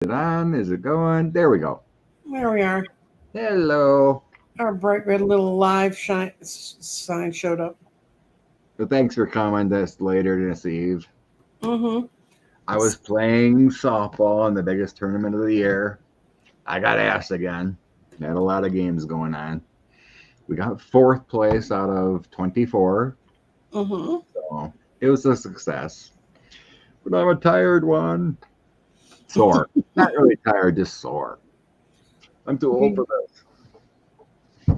It on? Is it going? There we go. There we are. Hello. Our bright red little live sign showed up. So thanks for coming this later this eve. Mm-hmm. I was playing softball in the biggest tournament of the year. I got asked again. Had a lot of games going on. We got fourth place out of 24. Mm-hmm. So it was a success. But I'm a tired one. Sore. Not really tired, just sore. I'm too old for this.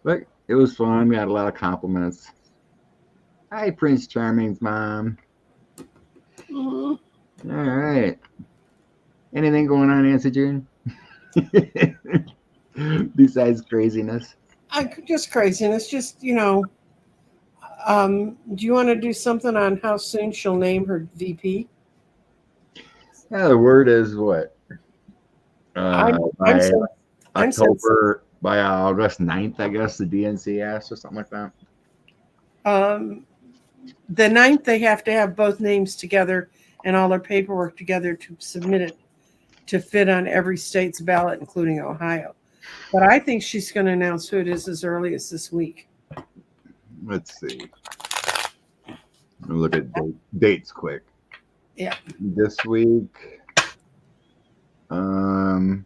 But it was fun. We had a lot of compliments. Hi, Prince Charming's mom. Mm-hmm. All right. Anything going on, Nancy June? Besides craziness? Just craziness. Just, do you want to do something on how soon she'll name her VP? Yeah, the word is what? I'm By I'm October, by August 9th, I guess, the DNC asked or something like that. The 9th, they have to have both names together and all their paperwork together to submit it to fit on every state's ballot, including Ohio. But I think she's going to announce who it is as early as this week. Let's see. We'll look at dates quick. Yeah. This week, my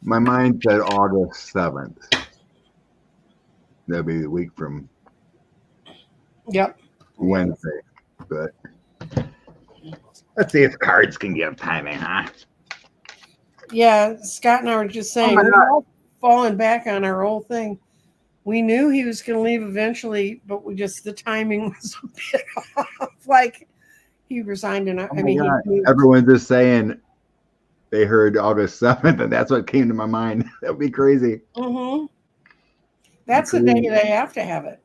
mind said August 7th. That'll be the week from Wednesday. But let's see if cards can give timing, huh? Yeah, Scott and I were just saying, we're all falling back on our old thing. We knew he was going to leave eventually, but the timing was a bit off. Like he resigned, and everyone's just saying they heard August 7th, and that's what came to my mind. That would be crazy. Mm-hmm. That's the day they have to have it.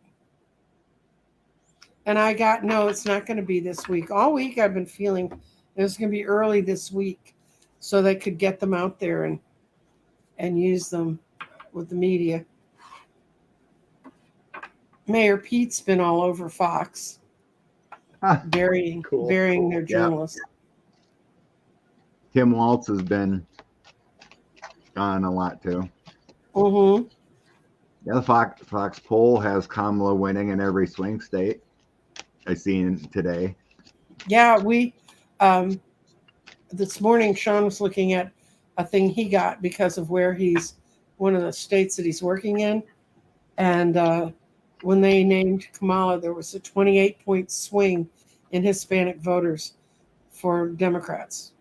And no, it's not going to be this week. All week I've been feeling it was going to be early this week so they could get them out there and use them with the media. Mayor Pete's been all over Fox, burying their journalists. Tim Waltz has been on a lot too. Mm-hmm. Yeah, the Fox poll has Kamala winning in every swing state. I seen today. Yeah, we this morning Sean was looking at a thing he got because of where he's one of the states that he's working in, and when they named Kamala, there was a 28-point swing in Hispanic voters for Democrats.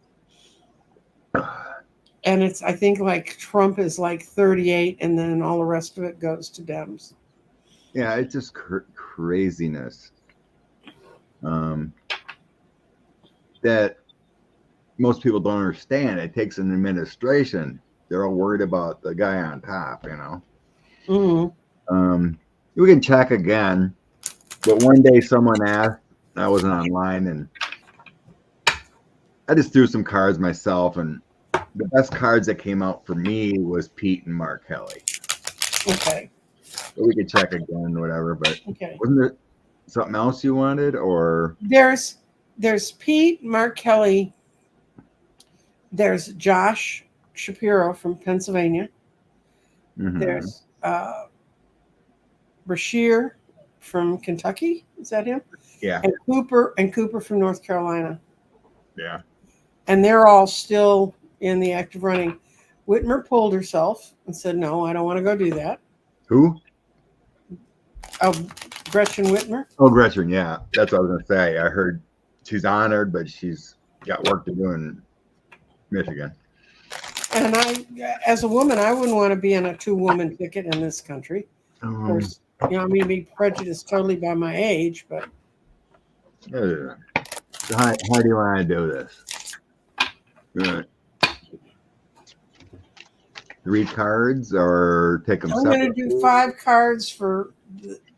And I think like Trump is like 38, and then all the rest of it goes to Dems. Yeah, it's just craziness. That most people don't understand. It takes an administration. They're all worried about the guy on top, you know. Mm-hmm. We can check again, but one day someone asked, I wasn't online, and I just threw some cards myself, and the best cards that came out for me was Pete and Mark Kelly. Okay. But we could check again, whatever. But okay. Wasn't there something else you wanted, or there's Pete, Mark Kelly. There's Josh Shapiro from Pennsylvania. Mm-hmm. There's Bashir from Kentucky. Is that him? Yeah. And Cooper from North Carolina. Yeah. And they're all still in the active running. Whitmer pulled herself and said, "No, I don't want to go do that." Who? Oh, Gretchen Whitmer. Oh, Gretchen. Yeah, that's what I was gonna say. I heard she's honored, but she's got work to do in Michigan. And as a woman, I wouldn't want to be on a 2-woman ticket in this country. Of course, I may be prejudiced totally by my age, but. So how do you want to do this? Good. 3 cards or take them separately? I'm going to do 5 cards for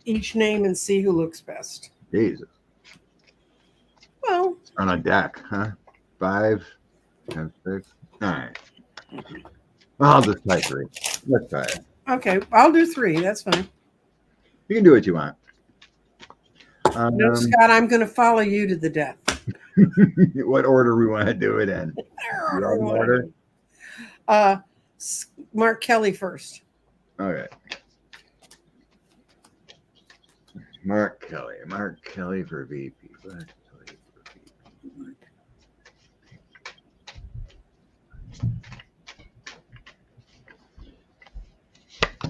each name and see who looks best. Jesus. Well. On a deck, huh? 5, 10, 6. All right. I'll just try 3. Let's try it. Okay, I'll do 3. That's fine. You can do what you want. No, Scott, I'm going to follow you to the death. What order we want to do it in? Order? Mark Kelly first. Okay. Mark Kelly for VP.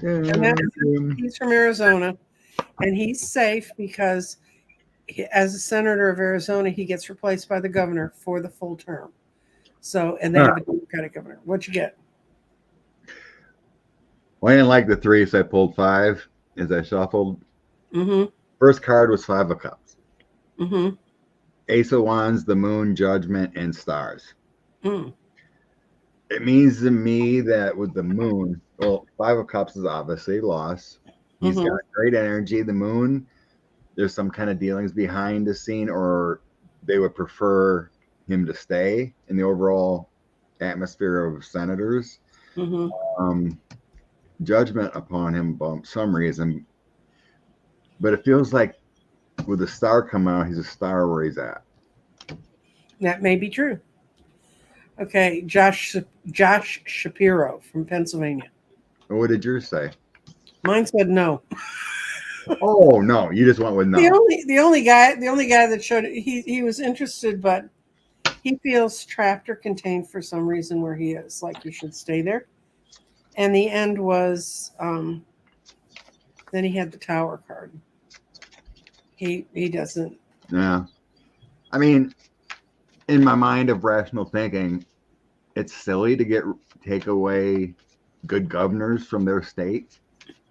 And he's from Arizona, and he's safe because as a senator of Arizona, he gets replaced by the governor for the full term. So, and they have a Democratic governor. What you get? Well, I didn't like the 3, so I pulled 5 as I shuffled. Mm-hmm. First card was 5 of Cups. Mm-hmm. Ace of Wands, the Moon, Judgment, and Stars. Mm. It means to me that with the Moon, well, 5 of Cups is obviously loss. He's got great energy. The Moon, there's some kind of dealings behind the scene, or they would prefer him to stay in the overall atmosphere of senators. Mm-hmm. Judgment upon him for some reason, but it feels like with the star come out, he's a star where he's at. That may be true. Okay, Josh Shapiro from Pennsylvania. What did yours say? Mine said no. Oh no, you just went with no. The only guy that showed he was interested, but he feels trapped or contained for some reason where he is. Like he should stay there. And the end was then he had the Tower card. He doesn't. Yeah, I mean, in my mind of rational thinking, it's silly to take away good governors from their state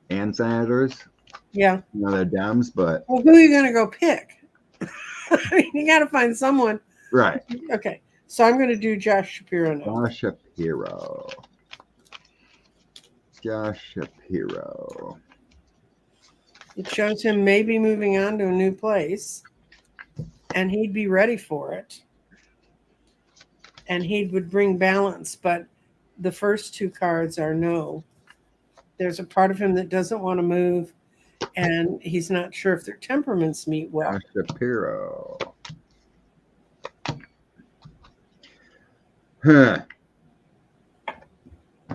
and senators. Yeah, you know, they're Dems, but well, who are you going to go pick? I mean, you got to find someone. Right. Okay, so I'm going to do Josh Shapiro now. Josh Shapiro. It shows him maybe moving on to a new place, and he'd be ready for it. And he would bring balance, but the first 2 cards are no. There's a part of him that doesn't want to move, and he's not sure if their temperaments meet well. Josh Shapiro. Huh.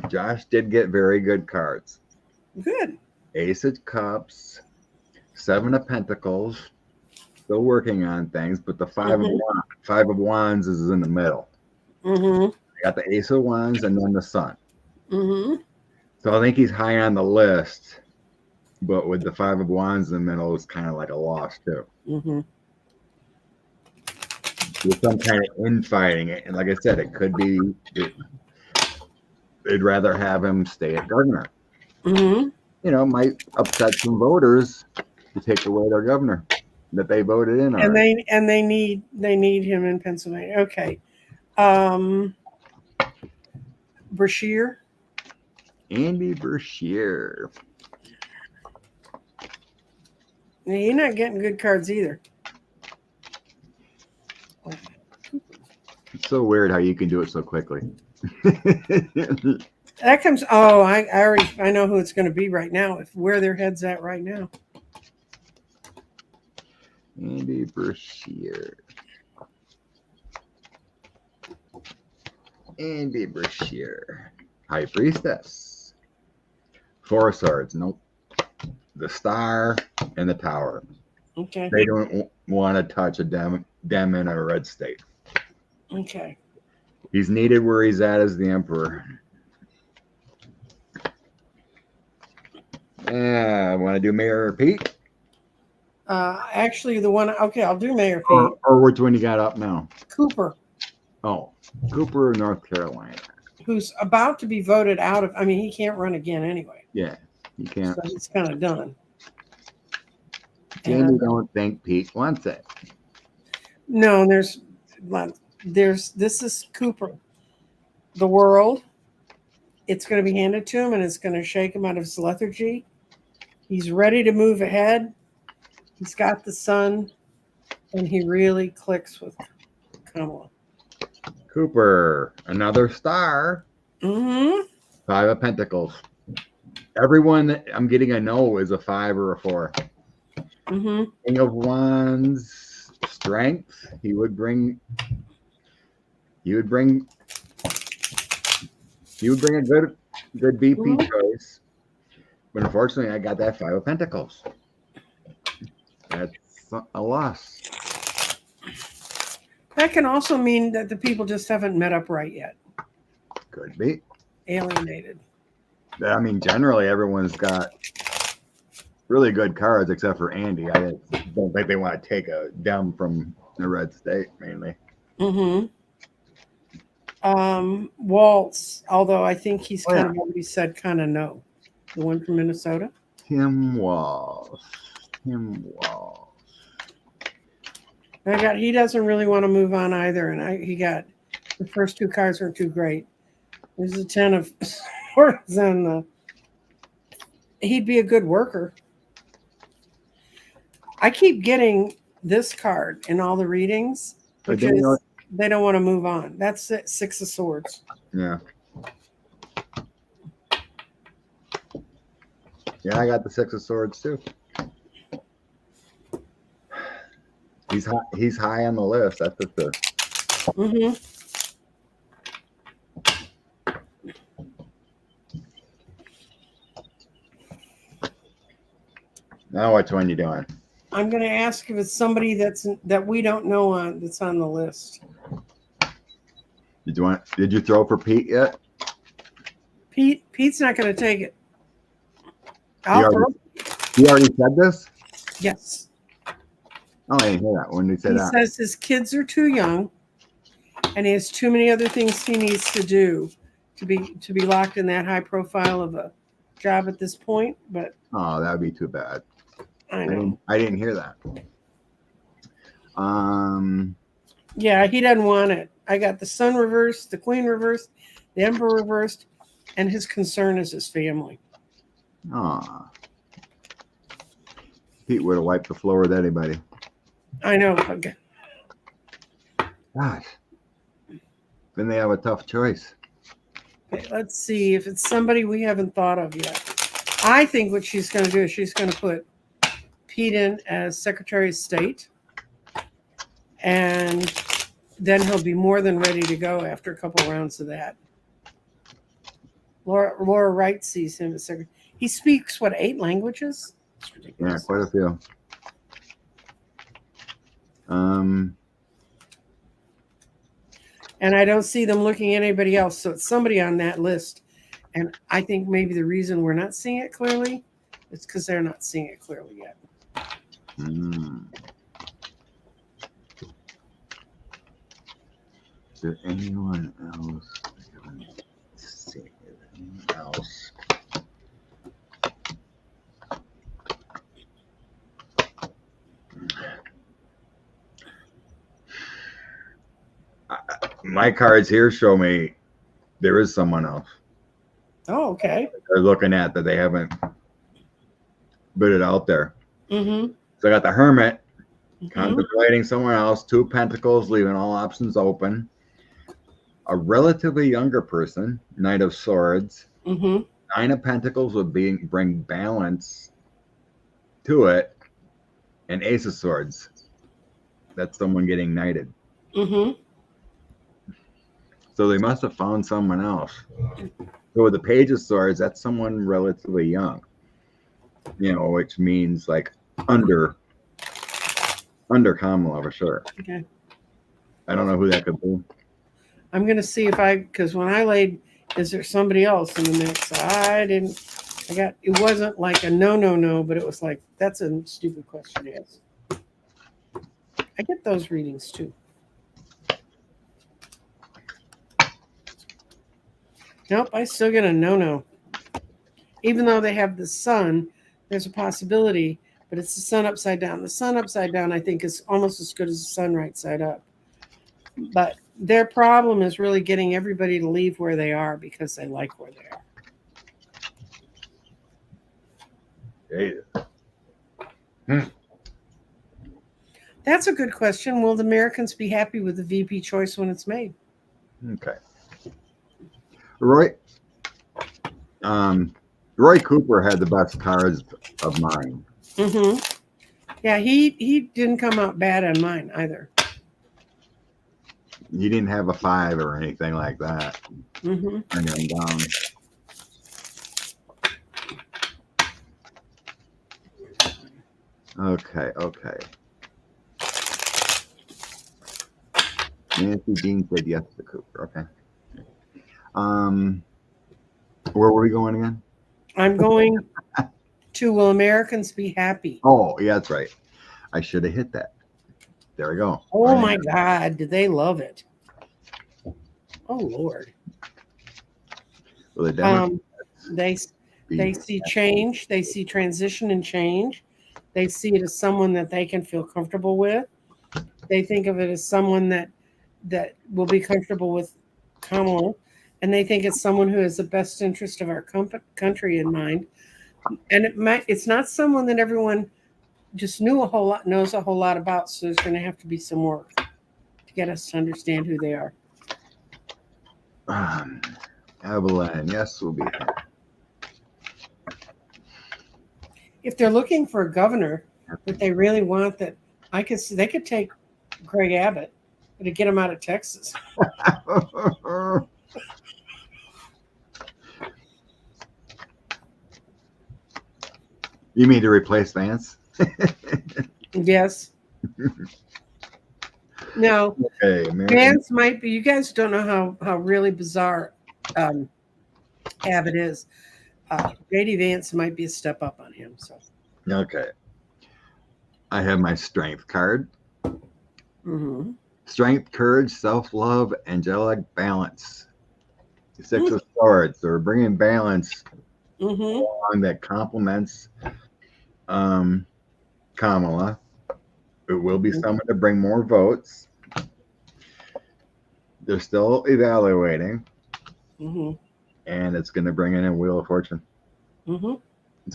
Josh did get very good cards. Good. Ace of Cups, 7 of Pentacles, still working on things, but the 5 of Wands is in the middle. Mm-hmm. I got the Ace of Wands and then the Sun. Mm-hmm. So I think he's high on the list, but with the 5 of Wands in the middle, it's kind of like a loss too. Mm-hmm. With some kind of infighting, and like I said, it could be they'd rather have him stay at governor. Mm-hmm. You know, might upset some voters to take away their governor that they voted in on. And they need him in Pennsylvania. Okay. Brashear. Andy Brashear. Now, you're not getting good cards either. It's so weird how you can do it so quickly. That comes. Oh, I know who it's going to be right now. Where their head's at right now. Andy Brashear. Andy Brashear. High Priestess. 4 of Swords. Nope. The Star and the Tower. Okay. They don't want to touch a Dem in a red state. Okay. He's needed where he's at as the Emperor. I want to do Mayor Pete. Actually, the one. Okay, I'll do Mayor Pete. Or which one you got up now? Cooper. Oh, Cooper, North Carolina. Who's about to be voted out of. I mean, he can't run again anyway. Yeah, he can't. So he's kind of done. And you don't think Pete wants it? No, this is Cooper. The world. It's going to be handed to him, and it's going to shake him out of his lethargy. He's ready to move ahead. He's got the sun, and he really clicks with Kamala. Cooper, another star. Mm-hmm. 5 of Pentacles. Everyone that I'm getting a no is a 5 or a 4. Mm-hmm. King of Wands, strength. He would bring a good VP choice. But unfortunately, I got that Five of Pentacles. That's a loss. That can also mean that the people just haven't met up right yet. Could be. Alienated. I mean, generally, everyone's got really good cards except for Andy. I don't think they want to take a down from the red state, mainly. Mm-hmm. Waltz, although I think he's kind of already said kind of no. The one from Minnesota? Tim Walsh. He doesn't really want to move on either, and he got the first two cards weren't too great. There's a 10 of swords, and he'd be a good worker. I keep getting this card in all the readings, which is they don't want to move on. That's it, Six of Swords. Yeah. Yeah, I got the Six of Swords too. He's high on the list. That's for sure. Mm-hmm. Now which one you doing? I'm going to ask if it's somebody that we don't know that's on the list. Did you throw for Pete yet? Pete's not going to take it. He already said this? Yes. Oh, I didn't hear that. When did he say that? He says his kids are too young, and he has too many other things he needs to do to be locked in that high profile of a job at this point. But that would be too bad. I know. I didn't hear that. Yeah, he doesn't want it. I got the Sun reversed, the Queen reversed, the Emperor reversed, and his concern is his family. Pete would have wiped the floor with anybody. I know. Okay. Gosh. Then they have a tough choice. Okay, let's see if it's somebody we haven't thought of yet. I think what she's going to do is she's going to put Pete in as Secretary of State, and then he'll be more than ready to go after a couple rounds of that. Laura Wright sees him as Secretary. He speaks, 8 languages? It's ridiculous. Yeah, quite a few. And I don't see them looking at anybody else. So it's somebody on that list. And I think maybe the reason we're not seeing it clearly is because they're not seeing it clearly yet. Is there anyone else? My cards here show me there is someone else. Oh, okay. They're looking at that they haven't put it out there. Mm-hmm. So I got the Hermit, contemplating someone else, 2 Pentacles, leaving all options open. A relatively younger person, Knight of Swords. 9 of Pentacles would bring balance to it, and Ace of Swords. That's someone getting knighted. So they must have found someone else. So with the Page of Swords, that's someone relatively young, which means like under Kamala for sure. Okay. I don't know who that could be. I'm going to see because when I laid, is there somebody else in the mix? It wasn't like a no, but it was like, that's a stupid question to ask. I get those readings too. Nope, I still get a no. Even though they have the sun, there's a possibility, but it's the sun upside down. The sun upside down, I think, is almost as good as the sun right side up. But their problem is really getting everybody to leave where they are because they like where they are. That's a good question. Will the Americans be happy with the VP choice when it's made? Okay. Roy Cooper had the best cards of mine. Yeah, he didn't come out bad on mine either. You didn't have a 5 or anything like that. Mm-hmm. Bring him down. Okay. Nancy Dean said yes to Cooper. Okay. Where were we going again? I'm going to Will Americans Be Happy? Oh, yeah, that's right. I should have hit that. There we go. Oh my God, did they love it? Oh Lord. Well, the Democrats They see change. They see transition and change. They see it as someone that they can feel comfortable with. They think of it as someone that will be comfortable with Kamala, and they think it's someone who has the best interest of our country in mind. And it's not someone that everyone just knows a whole lot about. So there's going to have to be some work to get us to understand who they are. Evelyn, yes, we'll be here. If they're looking for a governor that they really want, that I could see, they could take Greg Abbott to get him out of Texas. You mean to replace Vance? Yes. No. Okay, Vance might be. You guys don't know how really bizarre Abbott is. JD Vance might be a step up on him. So. Okay. I have my strength card. Mm-hmm. Strength, courage, self-love, angelic balance. 6 of Swords. So we're bringing balance along that complements Kamala. It will be someone to bring more votes. They're still evaluating. And it's going to bring in a Wheel of Fortune. So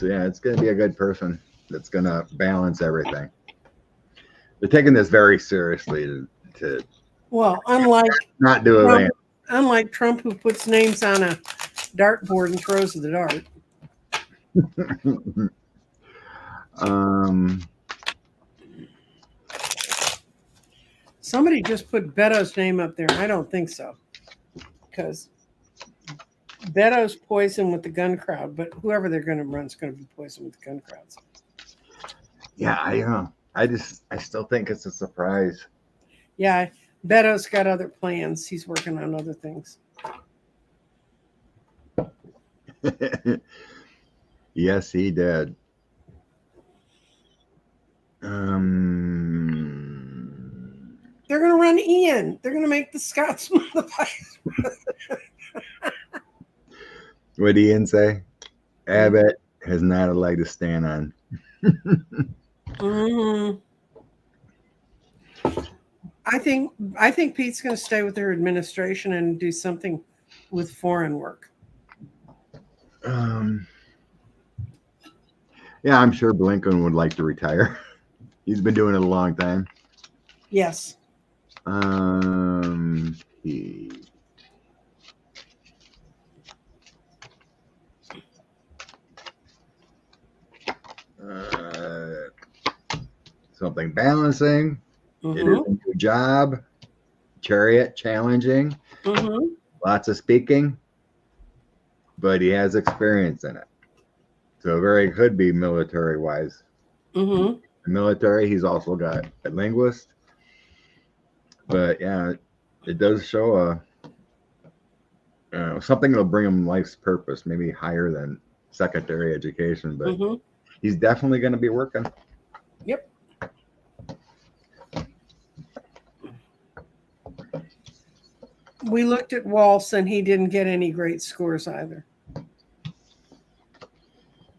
yeah, it's going to be a good person that's going to balance everything. They're taking this very seriously to well, unlike not do Trump, it. Unlike Trump, who puts names on a dartboard and throws the dart. Somebody just put Beto's name up there. I don't think so, because Beto's poison with the gun crowd, but whoever they're going to run is going to be poison with the gun crowds. Yeah, I still think it's a surprise. Yeah, Beto's got other plans. He's working on other things. Yes, he did. They're going to run Ian. They're going to make the Scotsman the vice president. What did Ian say? Abbott has not a leg to stand on. I think Pete's going to stay with her administration and do something with foreign work. Yeah, I'm sure Blinken would like to retire. He's been doing it a long time. Yes. Something balancing. It is a new job. Chariot, challenging. Lots of speaking. But he has experience in it. So very could be military-wise. The military, he's also got a linguist. But yeah, it does show something that'll bring him life's purpose, maybe higher than secondary education. But he's definitely going to be working. Yep. We looked at Walsh, and he didn't get any great scores either.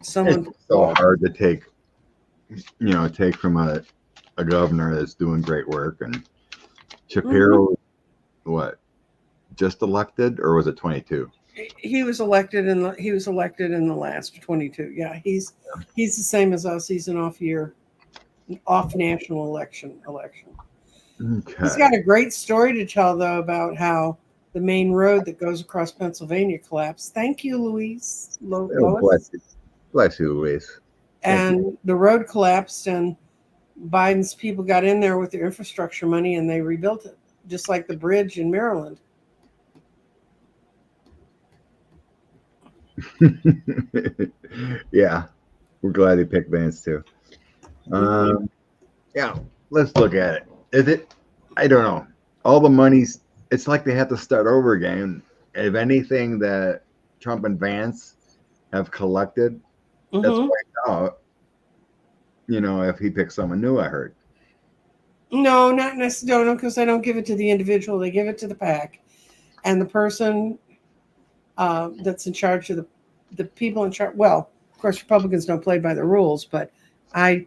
It's so hard to take from a governor that's doing great work. And Shapiro, what, just elected, or was it 22? He was elected in the last 22. Yeah, he's the same as us. He's an off national election. Okay. He's got a great story to tell, though, about how the main road that goes across Pennsylvania collapsed. Thank you, Louise. Bless you, Louise. And the road collapsed, and Biden's people got in there with their infrastructure money and they rebuilt it, just like the bridge in Maryland. Yeah, we're glad he picked Vance too. Yeah, let's look at it. Is it? I don't know. All the money's. It's like they have to start over again. If anything that Trump and Vance have collected, that's wiped out. You know, if he picks someone new, I heard. No, not necessarily, because they don't give it to the individual. They give it to the PAC. And the person that's in charge of the people in charge. Well, of course, Republicans don't play by the rules, but do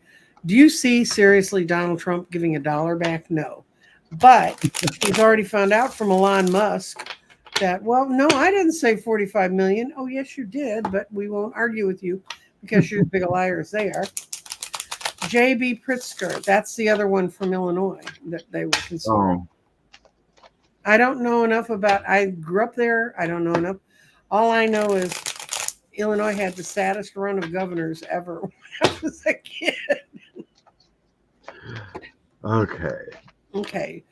you see seriously Donald Trump giving $1 back? No. But he's already found out from Elon Musk that, well, no, I didn't say 45 million. Oh, yes, you did, but we won't argue with you because you're as big a liar as they are. J.B. Pritzker, that's the other one from Illinois that they were considering. Oh. I don't know enough about, I grew up there. I don't know enough. All I know is Illinois had the saddest run of governors ever when I was a kid. Okay.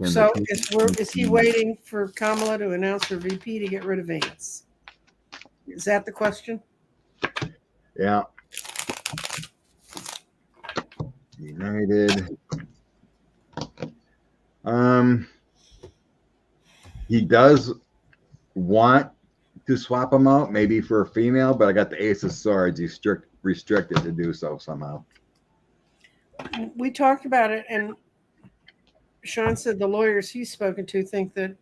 So is he waiting for Kamala to announce her VP to get rid of Vance? Is that the question? Yeah. United. He does want to swap him out, maybe for a female, but I got the Ace of Swords. He's restricted to do so somehow. We talked about it, and Sean said the lawyers he's spoken to think that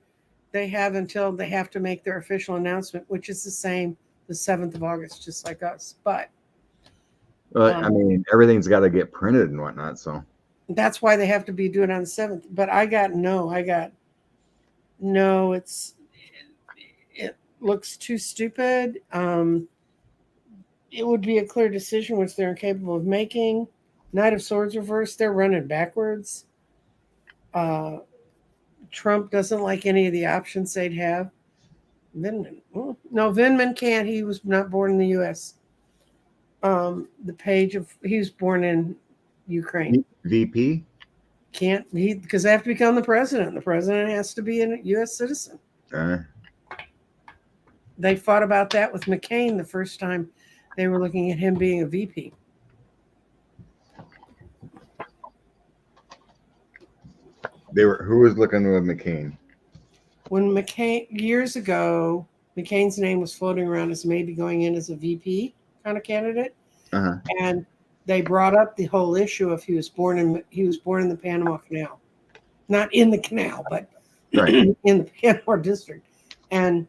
they have until they have to make their official announcement, which is the same, the 7th of August, just like us. But I mean, everything's got to get printed and whatnot, so that's why they have to be doing it on the 7th. But I got no. It looks too stupid. It would be a clear decision, which they're incapable of making. Knight of Swords reversed. They're running backwards. Trump doesn't like any of the options they'd have. Vindman. No, Vindman can't. He was not born in the U.S. He was born in Ukraine. VP? Can't he? Because they have to become the president. The president has to be a U.S. citizen. They fought about that with McCain the first time they were looking at him being a VP. Who was looking with McCain? When McCain, years ago, McCain's name was floating around as maybe going in as a VP kind of candidate. And they brought up the whole issue of he was born in the Panama Canal. Not in the canal, but in the Panama district. And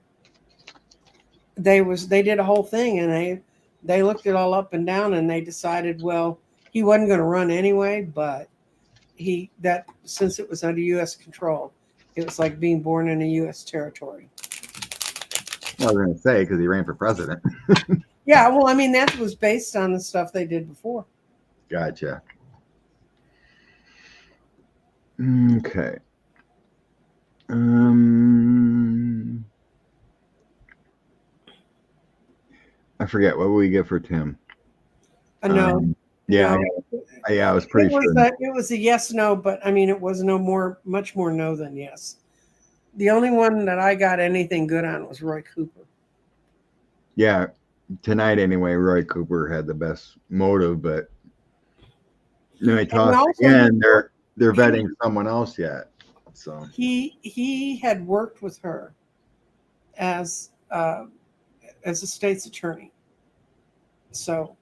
they did a whole thing, and they looked it all up and down, and they decided, well, he wasn't going to run anyway, but since it was under U.S. control, it was like being born in a U.S. territory. I was going to say, because he ran for president. Yeah, well, I mean, that was based on the stuff they did before. Gotcha. Okay. I forget. What will we get for Tim? No. Yeah, I was pretty sure. It was a yes, no, but I mean, it was much more no than yes. The only one that I got anything good on was Roy Cooper. Yeah, tonight anyway, Roy Cooper had the best motive, but he tossed again. They're vetting someone else yet. So he had worked with her as a state's attorney. So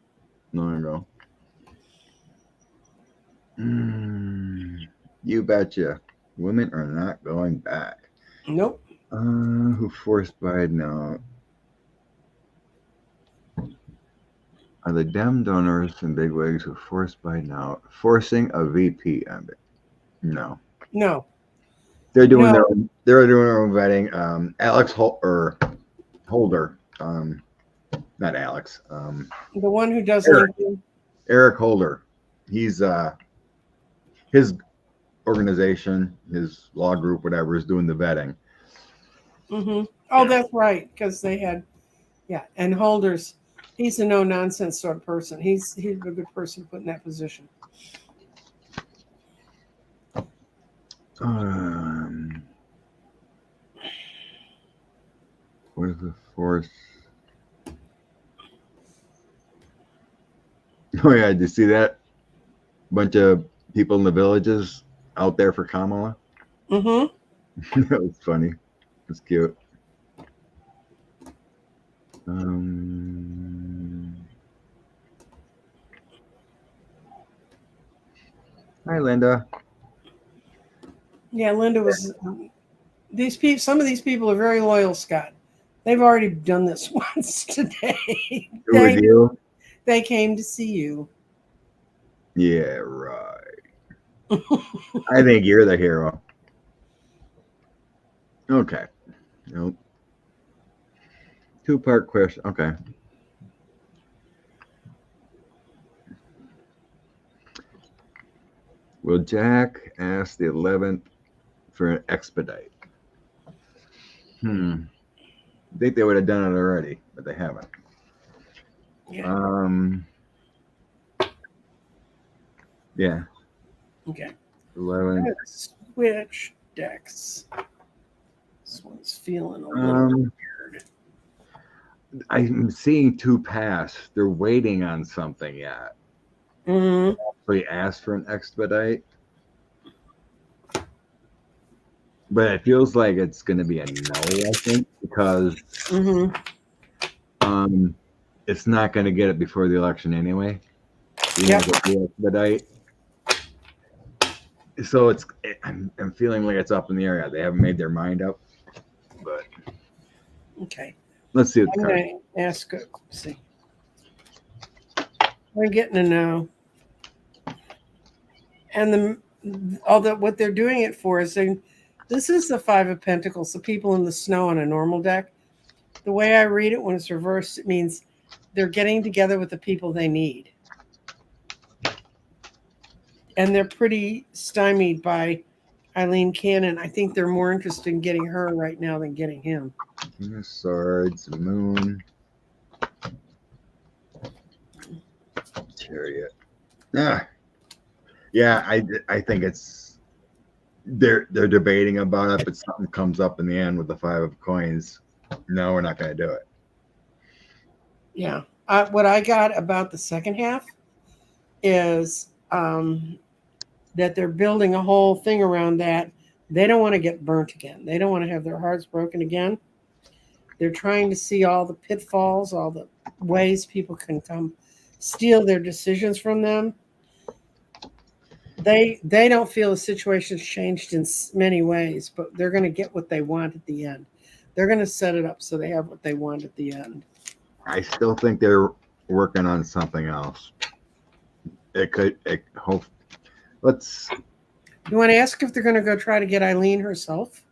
long ago. You betcha. Women are not going back. Nope. Who forced Biden out? Are the Dem donors and bigwigs who forced Biden out forcing a VP on it? No. They're doing their own vetting. Alex Holder. Not Alex. The one who does Eric Holder. He's his organization, his law group, whatever, is doing the vetting. Mm-hmm. Oh, that's right, because they had, and Holder's. He's a no-nonsense sort of person. He's a good person to put in that position. What is the force? Oh yeah, did you see that? Bunch of people in the villages out there for Kamala. Mm-hmm. That was funny. It's cute. Hi, Linda. Yeah, Linda was. These people. Some of these people are very loyal, Scott. They've already done this once today. Who was you? They came to see you. Yeah, right. I think you're the hero. Okay. Nope. Two-part question. Okay. Will Jack ask the 11th for an expedite? I think they would have done it already, but they haven't. Yeah. Yeah. Okay. 11. Let's switch decks. This one's feeling a little weird. I'm seeing two pass. They're waiting on something yet. Mm-hmm. So he asked for an expedite. But it feels like it's going to be a no, I think, because it's not going to get it before the election anyway. Yep. The expedite. So I'm feeling like it's up in the air. They haven't made their mind up. But okay. Let's see. I'm going to ask. See. We're getting a no. And what they're doing it for is this is the Five of Pentacles, the people in the snow on a normal deck. The way I read it when it's reversed, it means they're getting together with the people they need. And they're pretty stymied by Eileen Cannon. I think they're more interested in getting her right now than getting him. King of Swords, Moon, Chariot. Yeah, I think it's they're debating about it, but something comes up in the end with the Five of Coins. No, we're not going to do it. Yeah. What I got about the second half is that they're building a whole thing around that. They don't want to get burnt again. They don't want to have their hearts broken again. They're trying to see all the pitfalls, all the ways people can come steal their decisions from them. They don't feel the situation's changed in many ways, but they're going to get what they want at the end. They're going to set it up so they have what they want at the end. I still think they're working on something else. Let's. You want to ask if they're going to go try to get Eileen herself?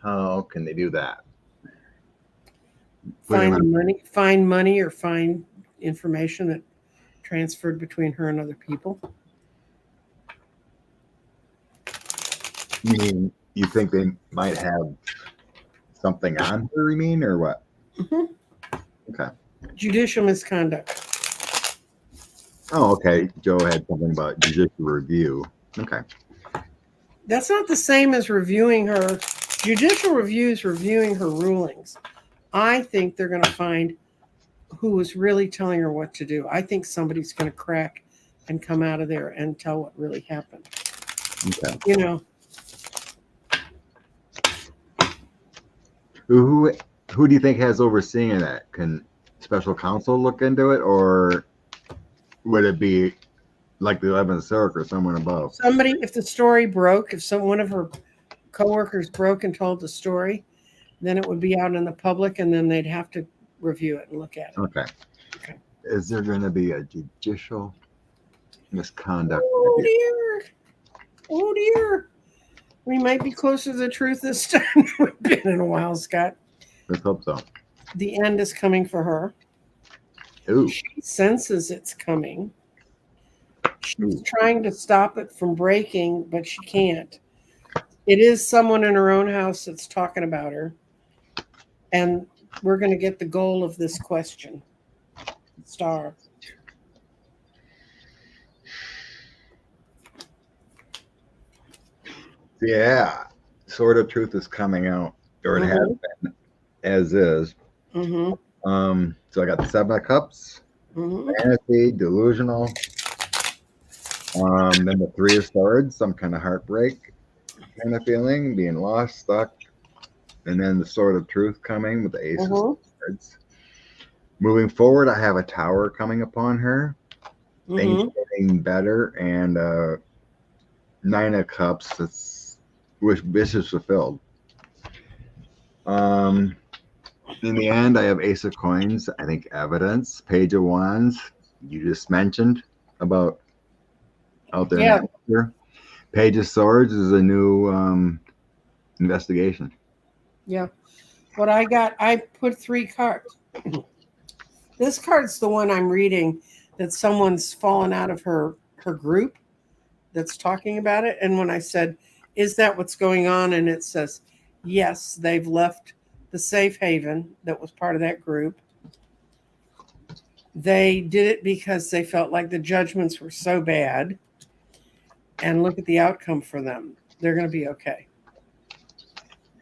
How can they do that? Find money or find information that transferred between her and other people. You mean you think they might have something on her, you mean, or what? Mm-hmm. Okay. Judicial misconduct. Oh, okay. Joe had something about judicial review. Okay. That's not the same as reviewing her. Judicial review is reviewing her rulings. I think they're going to find who was really telling her what to do. I think somebody's going to crack and come out of there and tell what really happened. Okay. You know. Who do you think has overseeing that? Can special counsel look into it, or would it be like the 11th Circuit or someone above? Somebody, if the story broke, if one of her coworkers broke and told the story, then it would be out in the public, and then they'd have to review it and look at it. Okay. Is there going to be a judicial misconduct? Oh dear. Oh dear. We might be closer to the truth this time than we've been in a while, Scott. Let's hope so. The end is coming for her. Ooh. She senses it's coming. She's trying to stop it from breaking, but she can't. It is someone in her own house that's talking about her. And we're going to get the goal of this question. Star. Yeah. Sword of Truth is coming out, or it has been, as is. Mm-hmm. So I got the Seven of Cups, fantasy, delusional. Then the Three of Swords, some kind of heartbreak kind of feeling, being lost, stuck. And then the Sword of Truth coming with the Ace of Swords. Moving forward, I have a Tower coming upon her. Things getting better, and Nine of Cups. That's wishes fulfilled. In the end, I have Ace of Coins. I think evidence. Page of Wands. You just mentioned about out there. Yeah. In the Page of Swords is a new investigation. Yeah. What I got, I put 3 cards. This card's the one I'm reading that someone's fallen out of her group that's talking about it. And when I said, is that what's going on? And it says, yes, they've left the safe haven that was part of that group. They did it because they felt like the judgments were so bad. And look at the outcome for them. They're going to be okay.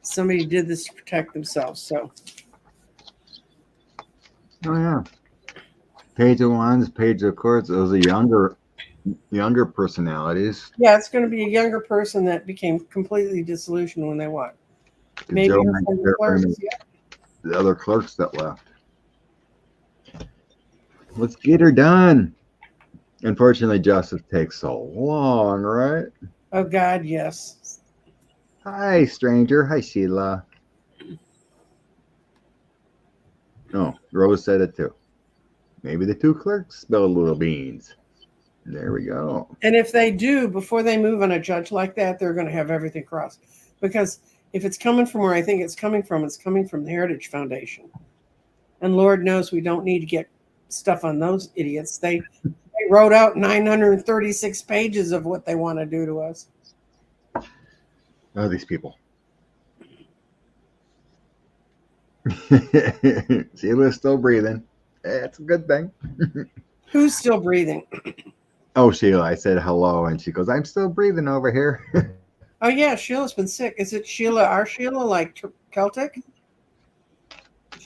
Somebody did this to protect themselves. So. Oh yeah. Page of Wands, Page of Courts. Those are younger personalities. Yeah, it's going to be a younger person that became completely disillusioned when they won. Maybe Joe her from the clerks, the other clerks that left. Let's get her done. Unfortunately, justice takes so long, right? Oh God, yes. Hi, stranger. Hi, Sheila. Oh, Rose said it too. Maybe the 2 clerks spilled little beans. There we go. And if they do, before they move on a judge like that, they're going to have everything crossed. Because if it's coming from where I think it's coming from the Heritage Foundation. And Lord knows we don't need to get stuff on those idiots. They wrote out 936 pages of what they want to do to us. Oh, these people. Sheila's still breathing. It's a good thing. Who's still breathing? Oh, Sheila, I said hello, and she goes, I'm still breathing over here. Oh, yeah, Sheila's been sick. Is it Sheila, our Sheila, like Celtic?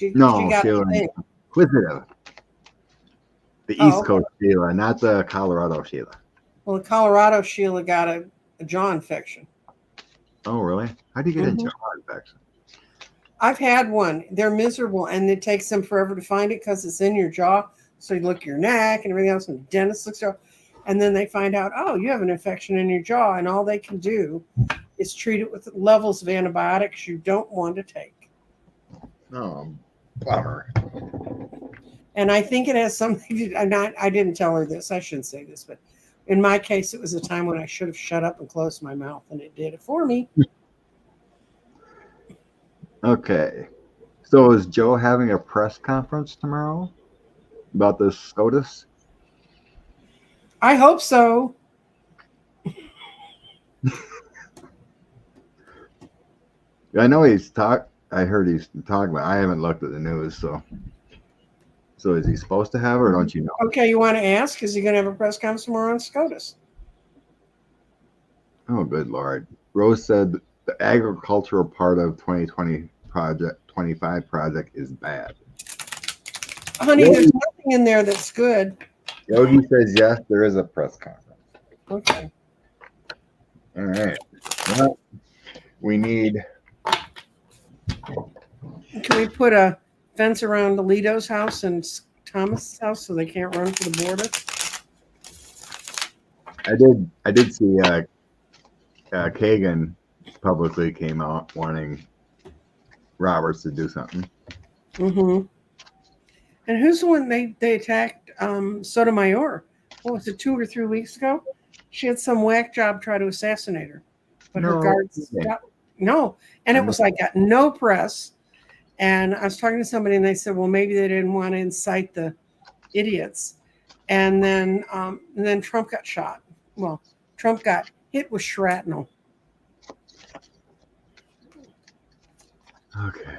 No, she got Sheila, inquisitive. The East Coast Sheila, not the Colorado Sheila. Well, the Colorado Sheila got a jaw infection. Oh, really? How do you get a jaw infection? I've had one. They're miserable, and it takes them forever to find it because it's in your jaw. So you look at your neck and everything else, and the dentist looks at it, and then they find out, oh, you have an infection in your jaw, and all they can do is treat it with levels of antibiotics you don't want to take. Oh, bummer. And I think it has something to do, I didn't tell her this. I shouldn't say this, but in my case, it was a time when I should have shut up and closed my mouth, and it did it for me. Okay. So is Joe having a press conference tomorrow about this SCOTUS? I hope so. I know I heard he's talking about. I haven't looked at the news, so is he supposed to have, or don't you know? Okay, you want to ask? Is he going to have a press conference tomorrow on SCOTUS? Oh, good Lord. Rose said the agricultural part of 25 project is bad. Honey, there's nothing in there that's good. Yogi says yes, there is a press conference. Okay. All right. Well, we need. Can we put a fence around Alito's house and Thomas' house so they can't run to the border? I did see Kagan publicly came out wanting Roberts to do something. Mm-hmm. And who's the one they attacked? Sotomayor. What was it, 2 or 3 weeks ago? She had some whack job try to assassinate her, but her guards stopped. No, and it was like got no press. And I was talking to somebody, and they said, well, maybe they didn't want to incite the idiots. And then Trump got shot. Well, Trump got hit with shrapnel. Okay.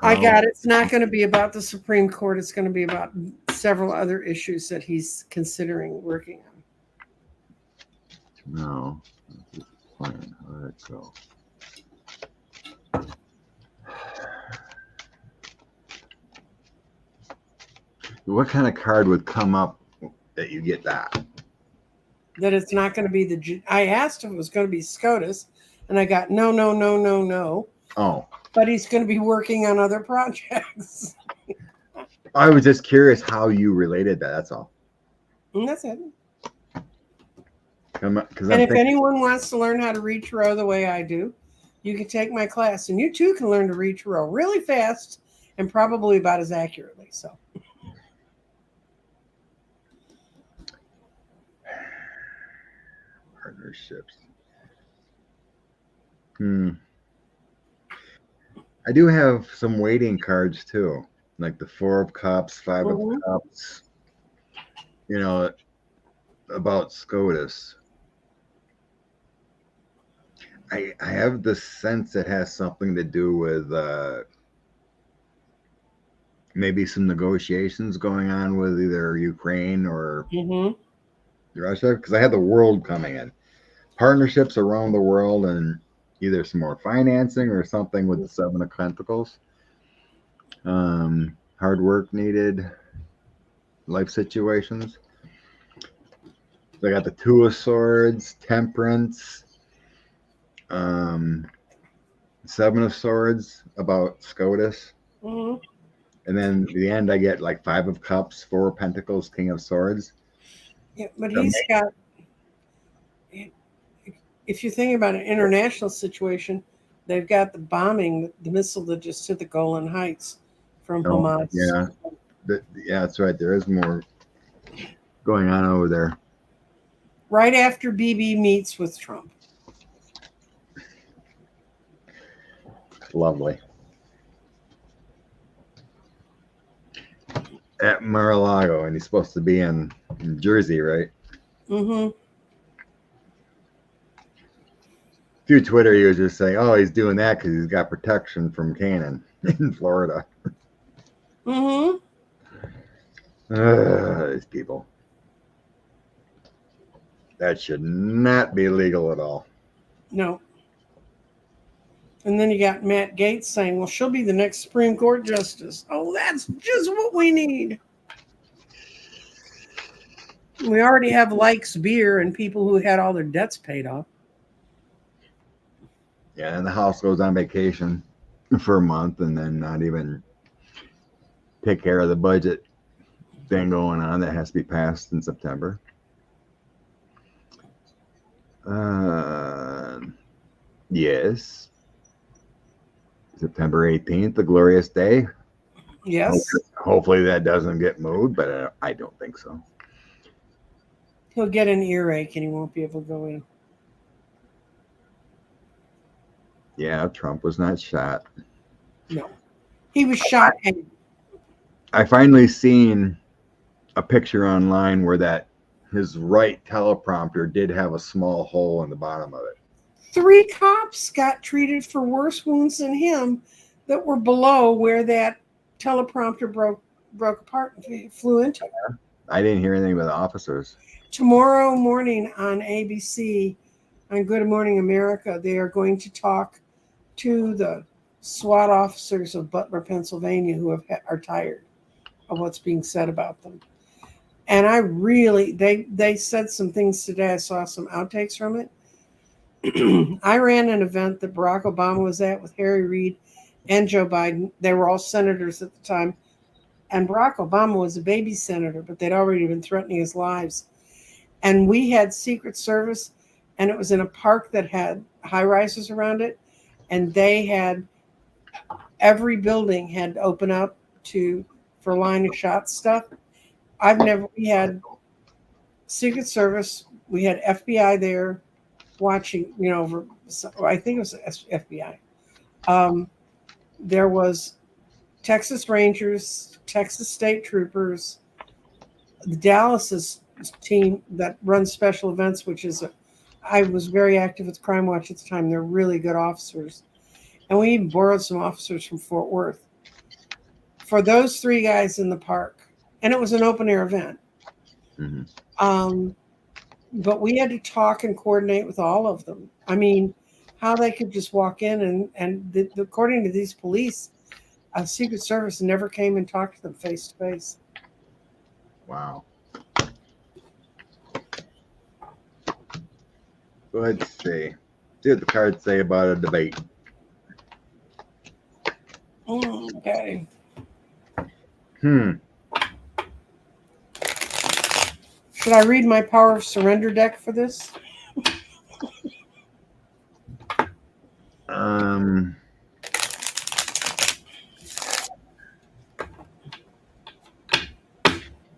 I got it. It's not going to be about the Supreme Court. It's going to be about several other issues that he's considering working on. No. Fine. Let's go. What kind of card would come up that you get that? That it's not going to be the. I asked if it was going to be SCOTUS, and I got no. Oh. But he's going to be working on other projects. I was just curious how you related that. That's all. And that's it. And if anyone wants to learn how to read tarot the way I do, you can take my class, and you too can learn to read tarot really fast and probably about as accurately. So. Partnerships. I do have some waiting cards too, like the 4 of Cups, 5 of Cups. You know, about SCOTUS. I have the sense it has something to do with maybe some negotiations going on with either Ukraine or Russia, because I had the world coming in. Partnerships around the world and either some more financing or something with the 7 of Pentacles. Hard work needed, life situations. So I got the 2 of Swords, Temperance, 7 of Swords about SCOTUS. And then at the end, I get like 5 of Cups, 4 of Pentacles, King of Swords. Yeah, but he's got, if you think about an international situation, they've got the bombing, the missile that just hit the Golan Heights from Hamas. Yeah, that's right. There is more going on over there. Right after Bibi meets with Trump. Lovely. At Mar-a-Lago, and he's supposed to be in Jersey, right? Through Twitter, he was just saying, "Oh, he's doing that because he's got protection from Canaan in Florida." These people. That should not be legal at all. No. And then you got Matt Gaetz saying, well, she'll be the next Supreme Court justice. Oh, that's just what we need. We already have Likes Beer and people who had all their debts paid off. Yeah, and the House goes on vacation for a month and then not even take care of the budget thing going on that has to be passed in September. Yes. September 18th, the glorious day. Yes. Hopefully that doesn't get moved, but I don't think so. He'll get an earache and he won't be able to go in. Yeah, Trump was not shot. No. He was shot. I finally seen a picture online where his right teleprompter did have a small hole in the bottom of it. 3 cops got treated for worse wounds than him that were below where that teleprompter broke apart and flew into. I didn't hear anything about the officers. Tomorrow morning on ABC, on Good Morning America, they are going to talk to the SWAT officers of Butler, Pennsylvania, who are tired of what's being said about them. And I really, they said some things today. I saw some outtakes from it. I ran an event that Barack Obama was at with Harry Reid and Joe Biden. They were all senators at the time. And Barack Obama was a baby senator, but they'd already been threatening his lives. And we had Secret Service, and it was in a park that had high rises around it. And they had, every building had to open up for line of shot stuff. We had Secret Service, we had FBI there watching, I think it was FBI. There was Texas Rangers, Texas State Troopers, the Dallas's team that runs special events, I was very active with Crime Watch at the time. They're really good officers. And we even borrowed some officers from Fort Worth for those 3 guys in the park. And it was an open air event. But we had to talk and coordinate with all of them. I mean, how they could just walk in and according to these police, Secret Service never came and talked to them face to face. Wow. Let's see. See what the cards say about a debate. Okay. Should I read my Power of Surrender deck for this?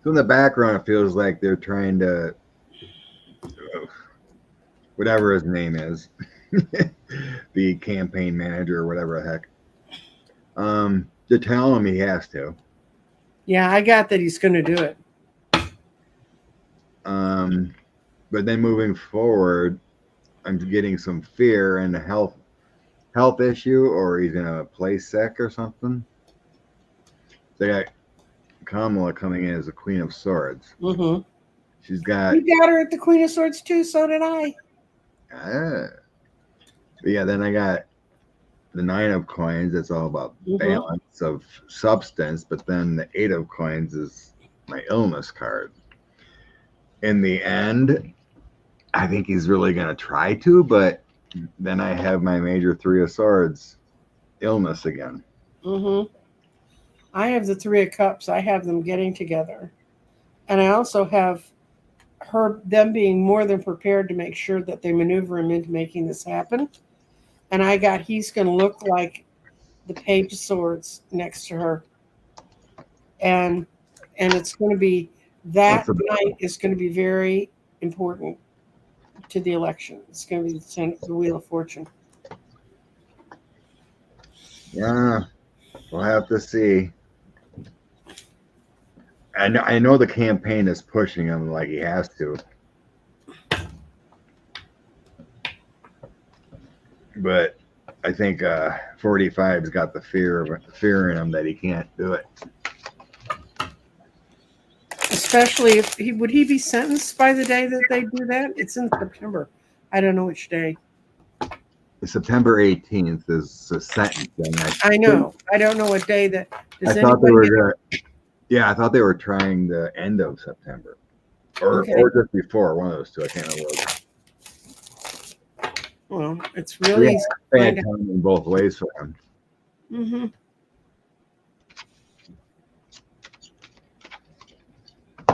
So in the background, it feels like they're trying to, whatever his name is, the campaign manager or whatever the heck, to tell him he has to. Yeah, I got that he's going to do it. But then moving forward, I'm getting some fear and a health issue, or he's gonna play sick or something. They got Kamala coming in as the Queen of Swords. Mm-hmm. She's got. You got her at the Queen of Swords too. So did I. But yeah, then I got the Nine of Coins. That's all about balance of substance. But then the Eight of Coins is my illness card. In the end, I think he's really gonna try to, but then I have my major Three of Swords illness again. I have the Three of Cups. I have them getting together, and I also have them being more than prepared to make sure that they maneuver him into making this happen. And I got he's going to look like the Page of Swords next to her, and it's going to be that night is going to be very important to the election. It's going to be the Wheel of Fortune. Yeah, we'll have to see. I know the campaign is pushing him like he has to. But I think 45's got the fear in him that he can't do it. Especially if would he be sentenced by the day that they do that? It's in September. I don't know which day. September 18th is the sentencing. I know. I don't know what day that. I thought they were. I thought they were trying the end of September, or just before, one of those two. I can't remember. Well, it's really in both ways for him.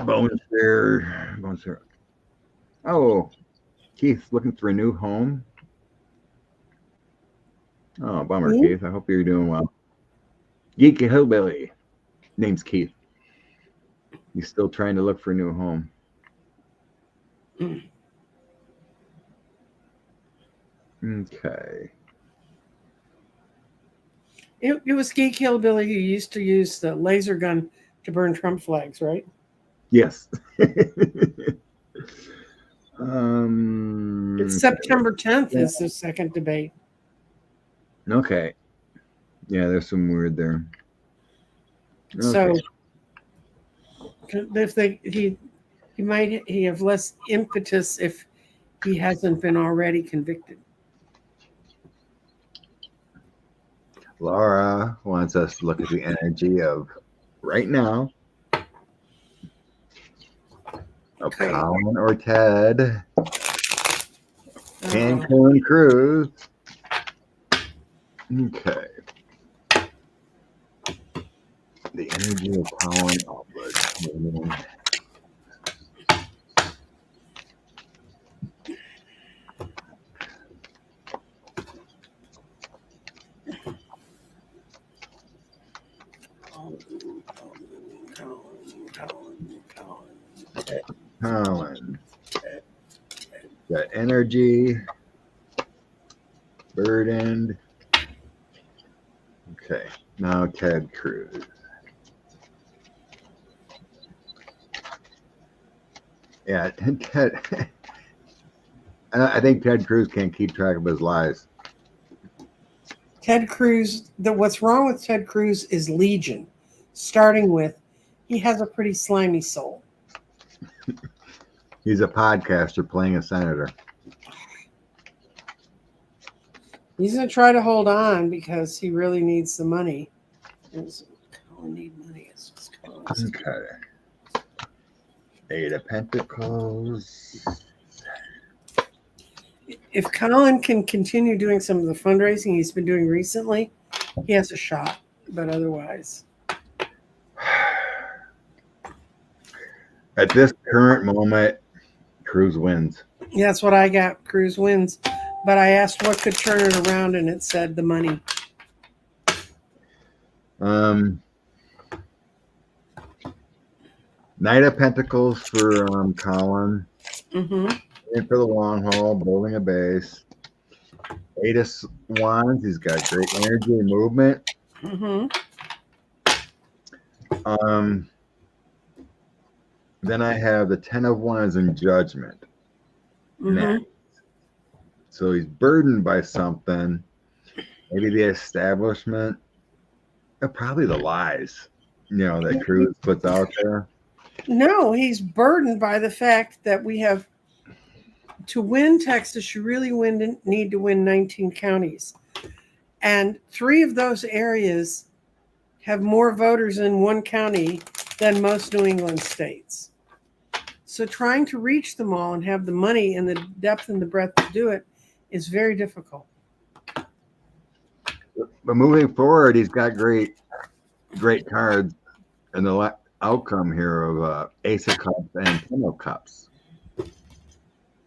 Bones there. Oh, Keith looking for a new home. Oh, bummer, Keith. I hope you're doing well. Geeky Hillbilly. Name's Keith. He's still trying to look for a new home. Okay. It was Geek Hillbilly who used to use the laser gun to burn Trump flags, right? Yes. It's September 10th is the second debate. Okay. Yeah, there's some weird there. Okay. So if he might have less impetus if he hasn't been already convicted. Laura wants us to look at the energy of right now. Okay. Colin or Ted. Cancun Cruz. Okay. The energy of Colin Allred. Colin. Got energy. Burdened. Okay. Now Ted Cruz. Yeah, Ted. I think Ted Cruz can't keep track of his lies. Ted Cruz, what's wrong with Ted Cruz is legion. Starting with, he has a pretty slimy soul. He's a podcaster playing a senator. He's going to try to hold on because he really needs the money. Colin need money. It's just Colin's. Okay. Eight of Pentacles. If Colin can continue doing some of the fundraising he's been doing recently, he has a shot. But otherwise, at this current moment, Cruz wins. yeah, that's what I got. Cruz wins. But I asked what could turn it around, and it said the money. Knight of Pentacles for Colin. Mm-hmm. In for the long haul, building a base. Eight of Wands. He's got great energy and movement. Mm-hmm. Then I have the Ten of Wands in Judgment. Mm-hmm. So he's burdened by something. Maybe the establishment. Probably the lies, that Cruz puts out there. No, he's burdened by the fact that we have to win Texas. You really need to win 19 counties, and 3 of those areas have more voters in one county than most New England states. So trying to reach them all and have the money and the depth and the breadth to do it is very difficult. But moving forward, he's got great cards, and the outcome here of Ace of Cups and Ten of Cups.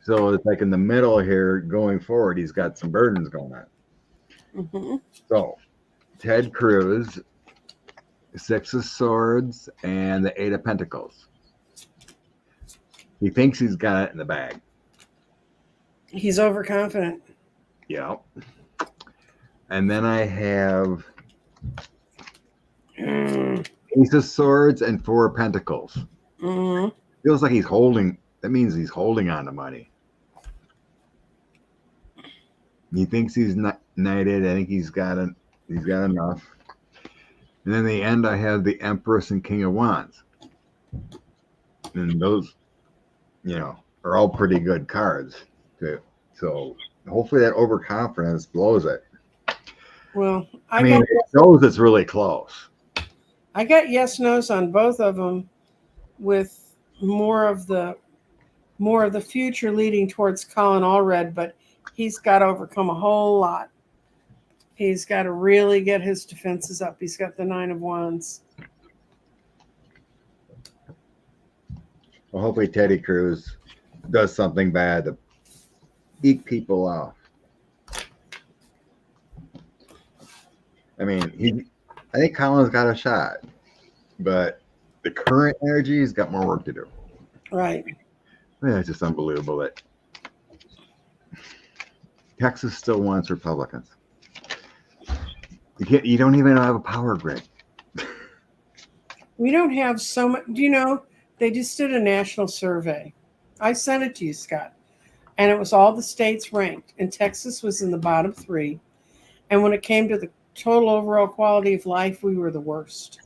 So it's like in the middle here, going forward, he's got some burdens going on. Mm-hmm. So Ted Cruz, Six of Swords, and the Eight of Pentacles. He thinks he's got it in the bag. He's overconfident. Yeah. And then I have Ace of Swords and Four of Pentacles. Mm-hmm. Feels like he's holding. That means he's holding on to money. He thinks he's knighted. I think he's got enough. And then in the end, I have the Empress and King of Wands. And those, are all pretty good cards too. So hopefully that overconfidence blows it. Well, it shows it's really close. I got yes nos on both of them, with more of the future leading towards Colin Allred, but he's got to overcome a whole lot. He's got to really get his defenses up. He's got the 9 of Wands. Well, hopefully Teddy Cruz does something bad to eke people off. I think Colin's got a shot, but the current energy has got more work to do. Right. Yeah, it's just unbelievable that Texas still wants Republicans. You don't even have a power grid. We don't have so much. Do you know, they just did a national survey. I sent it to you, Scott. And it was all the states ranked. And Texas was in the bottom 3. And when it came to the total overall quality of life, we were the worst.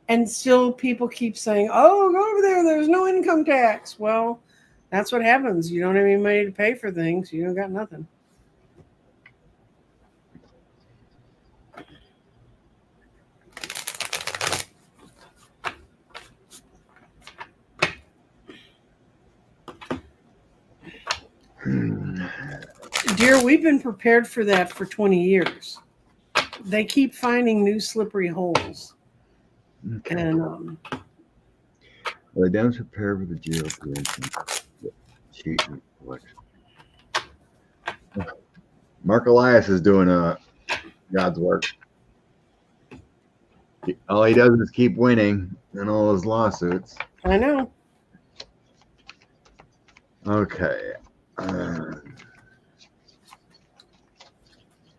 And still people keep saying, oh, go over there. There's no income tax. Well, that's what happens. You don't have any money to pay for things. You don't got nothing. Dear, we've been prepared for that for 20 years. They keep finding new slippery holes. Okay. And the Dems prepare for the GOP cheating election. Mark Elias is doing God's work. All he does is keep winning in all his lawsuits. I know. Okay.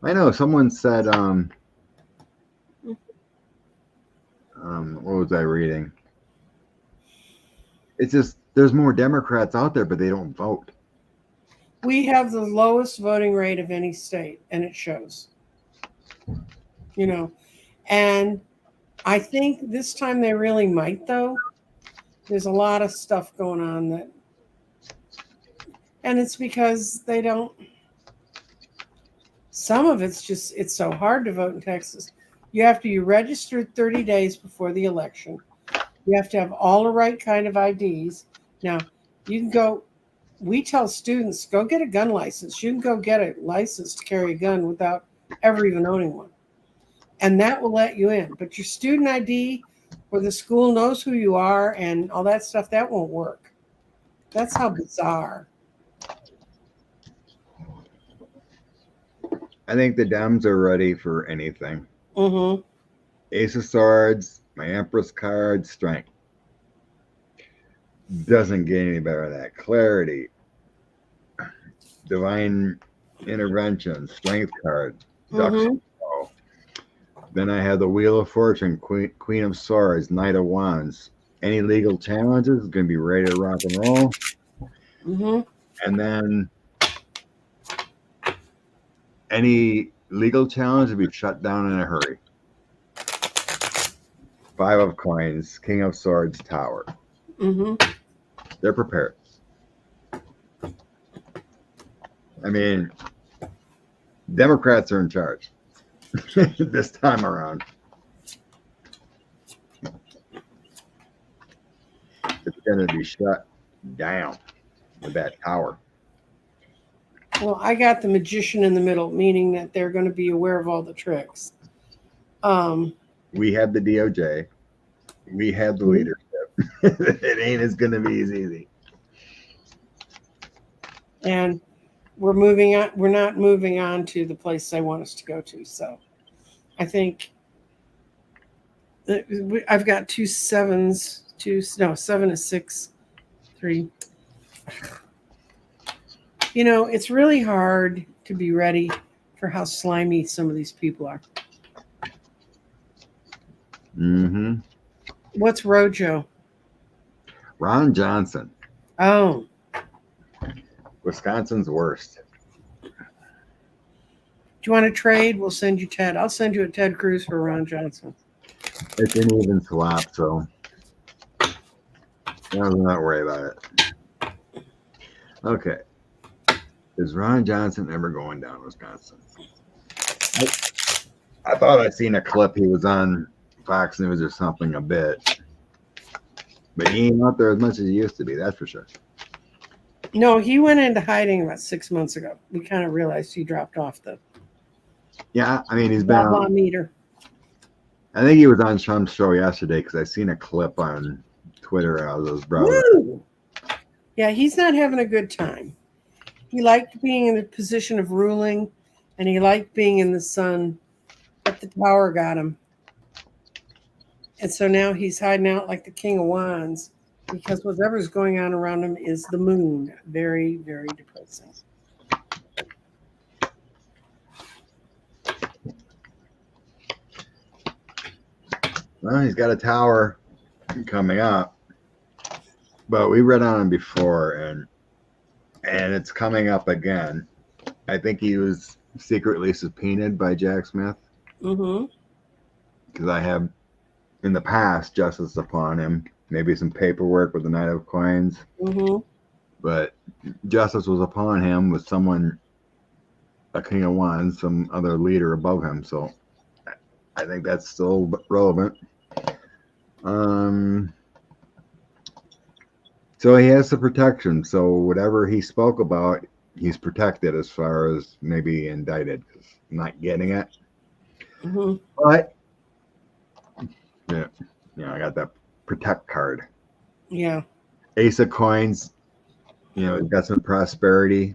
I know someone said, what was I reading? It's just there's more Democrats out there, but they don't vote. We have the lowest voting rate of any state, and it shows. And I think this time they really might, though. There's a lot of stuff going on and it's because they don't. Some of it's so hard to vote in Texas. You have to be registered 30 days before the election. You have to have all the right kind of IDs. Now, you can go, we tell students, go get a gun license. You can go get a license to carry a gun without ever even owning one. And that will let you in. But your student ID, where the school knows who you are and all that stuff, that won't work. That's how bizarre. I think the Dems are ready for anything. Mm-hmm. Ace of Swords, my Empress card, Strength. Doesn't get any better than that. Clarity, Divine Intervention, Strength card, Duction. Then I have the Wheel of Fortune, Queen of Swords, Knight of Wands. Any legal challenges is going to be ready to rock and roll. Mm-hmm. And then any legal challenge will be shut down in a hurry. 5 of Coins, King of Swords, Tower. Mm-hmm. They're prepared. I mean, Democrats are in charge this time around. It's going to be shut down with that tower. Well, I got the magician in the middle, meaning that they're going to be aware of all the tricks. We have the DOJ. We have the leadership. It ain't as going to be as easy. And we're moving on. We're not moving on to the place they want us to go to. So I think I've got 2 sevens, 7 is 6, 3. You know, it's really hard to be ready for how slimy some of these people are. Mm-hmm. What's Rojo? Ron Johnson. Oh. Wisconsin's worst. Do you want to trade? We'll send you Ted. I'll send you a Ted Cruz for Ron Johnson. It's an even swap, so I'm not worried about it. Okay. Is Ron Johnson ever going down Wisconsin? I thought I'd seen a clip. He was on Fox News or something a bit. But he ain't out there as much as he used to be, that's for sure. No, he went into hiding about 6 months ago. We kind of realized he dropped off the Yeah, I mean, he's been on meter. I think he was on Trump's show yesterday because I seen a clip on Twitter of those brothers. Woo! Yeah, he's not having a good time. He liked being in a position of ruling, and he liked being in the sun, but the tower got him. And so now he's hiding out like the King of Wands because whatever's going on around him is the moon. Very, very depressing. Well, he's got a tower coming up, but we read on him before, and it's coming up again. I think he was secretly subpoenaed by Jack Smith. Mm-hmm. Because I have, in the past, justice upon him. Maybe some paperwork with the Knight of Coins. Mm-hmm. But justice was upon him with someone, a King of Wands, some other leader above him. So I think that's still relevant. So he has the protection. So whatever he spoke about, he's protected as far as maybe indicted. Not getting it. Mm-hmm. But yeah, I got that protect card. Yeah. Ace of Coins, got some prosperity.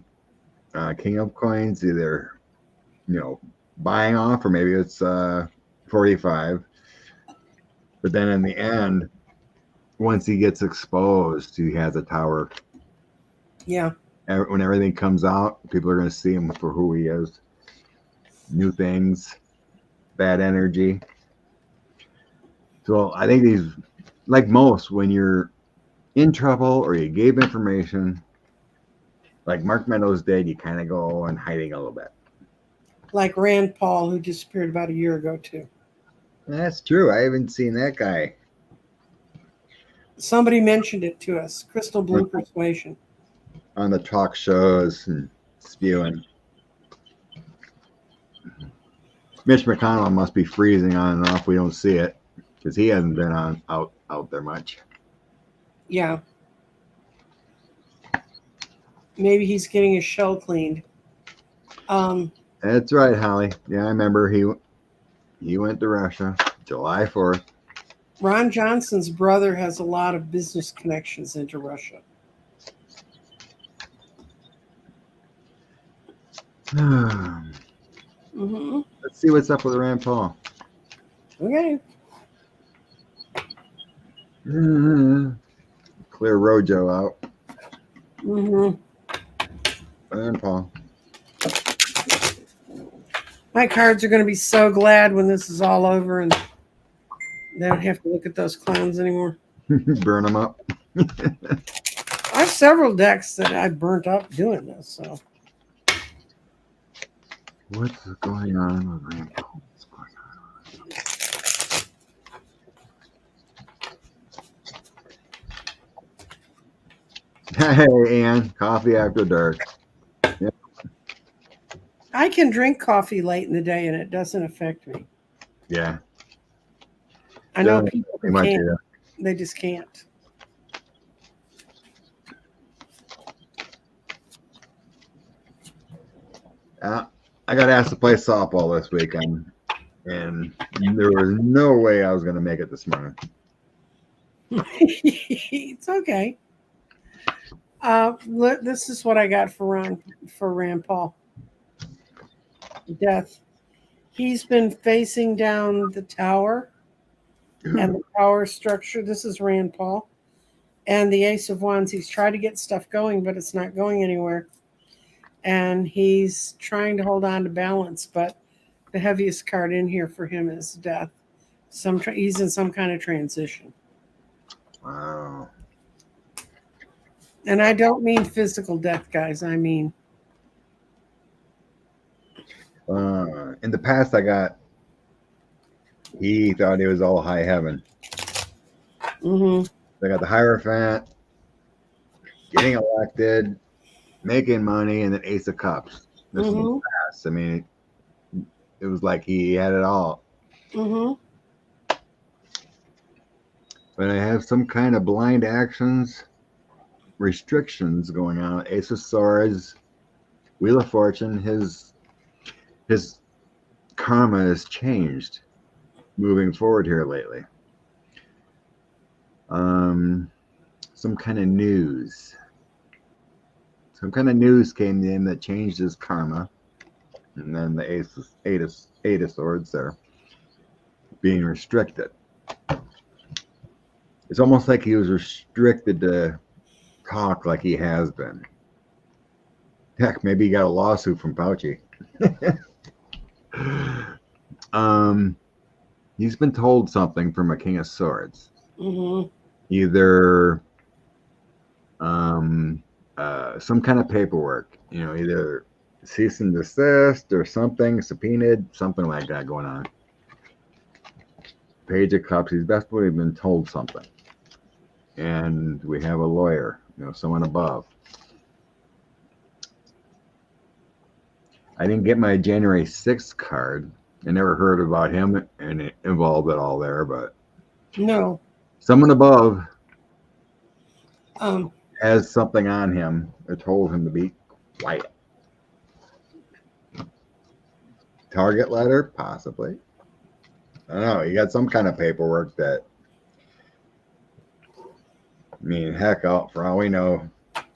King of Coins, either buying off or maybe it's 45. But then in the end, once he gets exposed, he has a tower. Yeah. When everything comes out, people are going to see him for who he is. New things, bad energy. So I think these, like most, when you're in trouble or you gave information, like Mark Meadows did, you kind of go in hiding a little bit. Like Rand Paul, who disappeared about a year ago, too. That's true. I haven't seen that guy. Somebody mentioned it to us. Crystal Blue Persuasion. On the talk shows and spewing. Mitch McConnell must be freezing on and off. We don't see it because he hasn't been out there much. Yeah. Maybe he's getting his shell cleaned. That's right, Holly. Yeah, I remember he went to Russia July 4th. Ron Johnson's brother has a lot of business connections into Russia. Mm-hmm. Let's see what's up with Rand Paul. Okay. Clear Rojo out. Mm-hmm. Rand Paul. My cards are going to be so glad when this is all over and they don't have to look at those clowns anymore. Burn them up. I have several decks that I burnt up doing this. So what's going on with Rand Paul? Hey, Ann. Coffee after dark. Yep. I can drink coffee late in the day and it doesn't affect me. Yeah. I know people who much, can't. yeah. They just can't. I got asked to play softball this weekend, and there was no way I was going to make it this morning. It's okay. This is what I got for Rand Paul. Death. He's been facing down the tower and the power structure. This is Rand Paul. And the Ace of Wands. He's tried to get stuff going, but it's not going anywhere. And he's trying to hold on to balance, but the heaviest card in here for him is death. He's in some kind of transition. Wow. And I don't mean physical death, guys. I mean... in the past, he thought it was all high heaven. Mm-hmm. They got the Hierophant, getting elected, making money, and then Ace of Cups. This is the past. I mean, it was like he had it all. Mm-hmm. But I have some kind of blind actions, restrictions going on. Ace of Swords, Wheel of Fortune. His karma has changed moving forward here lately. Some kind of news. Some kind of news came in that changed his karma. And then the eight of swords there being restricted. It's almost like he was restricted to talk like he has been. Heck, maybe he got a lawsuit from Fauci. He's been told something from a King of Swords. Mm-hmm. Either some kind of paperwork, either cease and desist or something, subpoenaed, something like that going on. Page of Cups, he's definitely been told something. And we have a lawyer, someone above. I didn't get my January 6th card. I never heard about him and involved at all there, but No. someone above has something on him or told him to be quiet. Target letter, possibly. I don't know. He got some kind of paperwork that, heck, for all we know,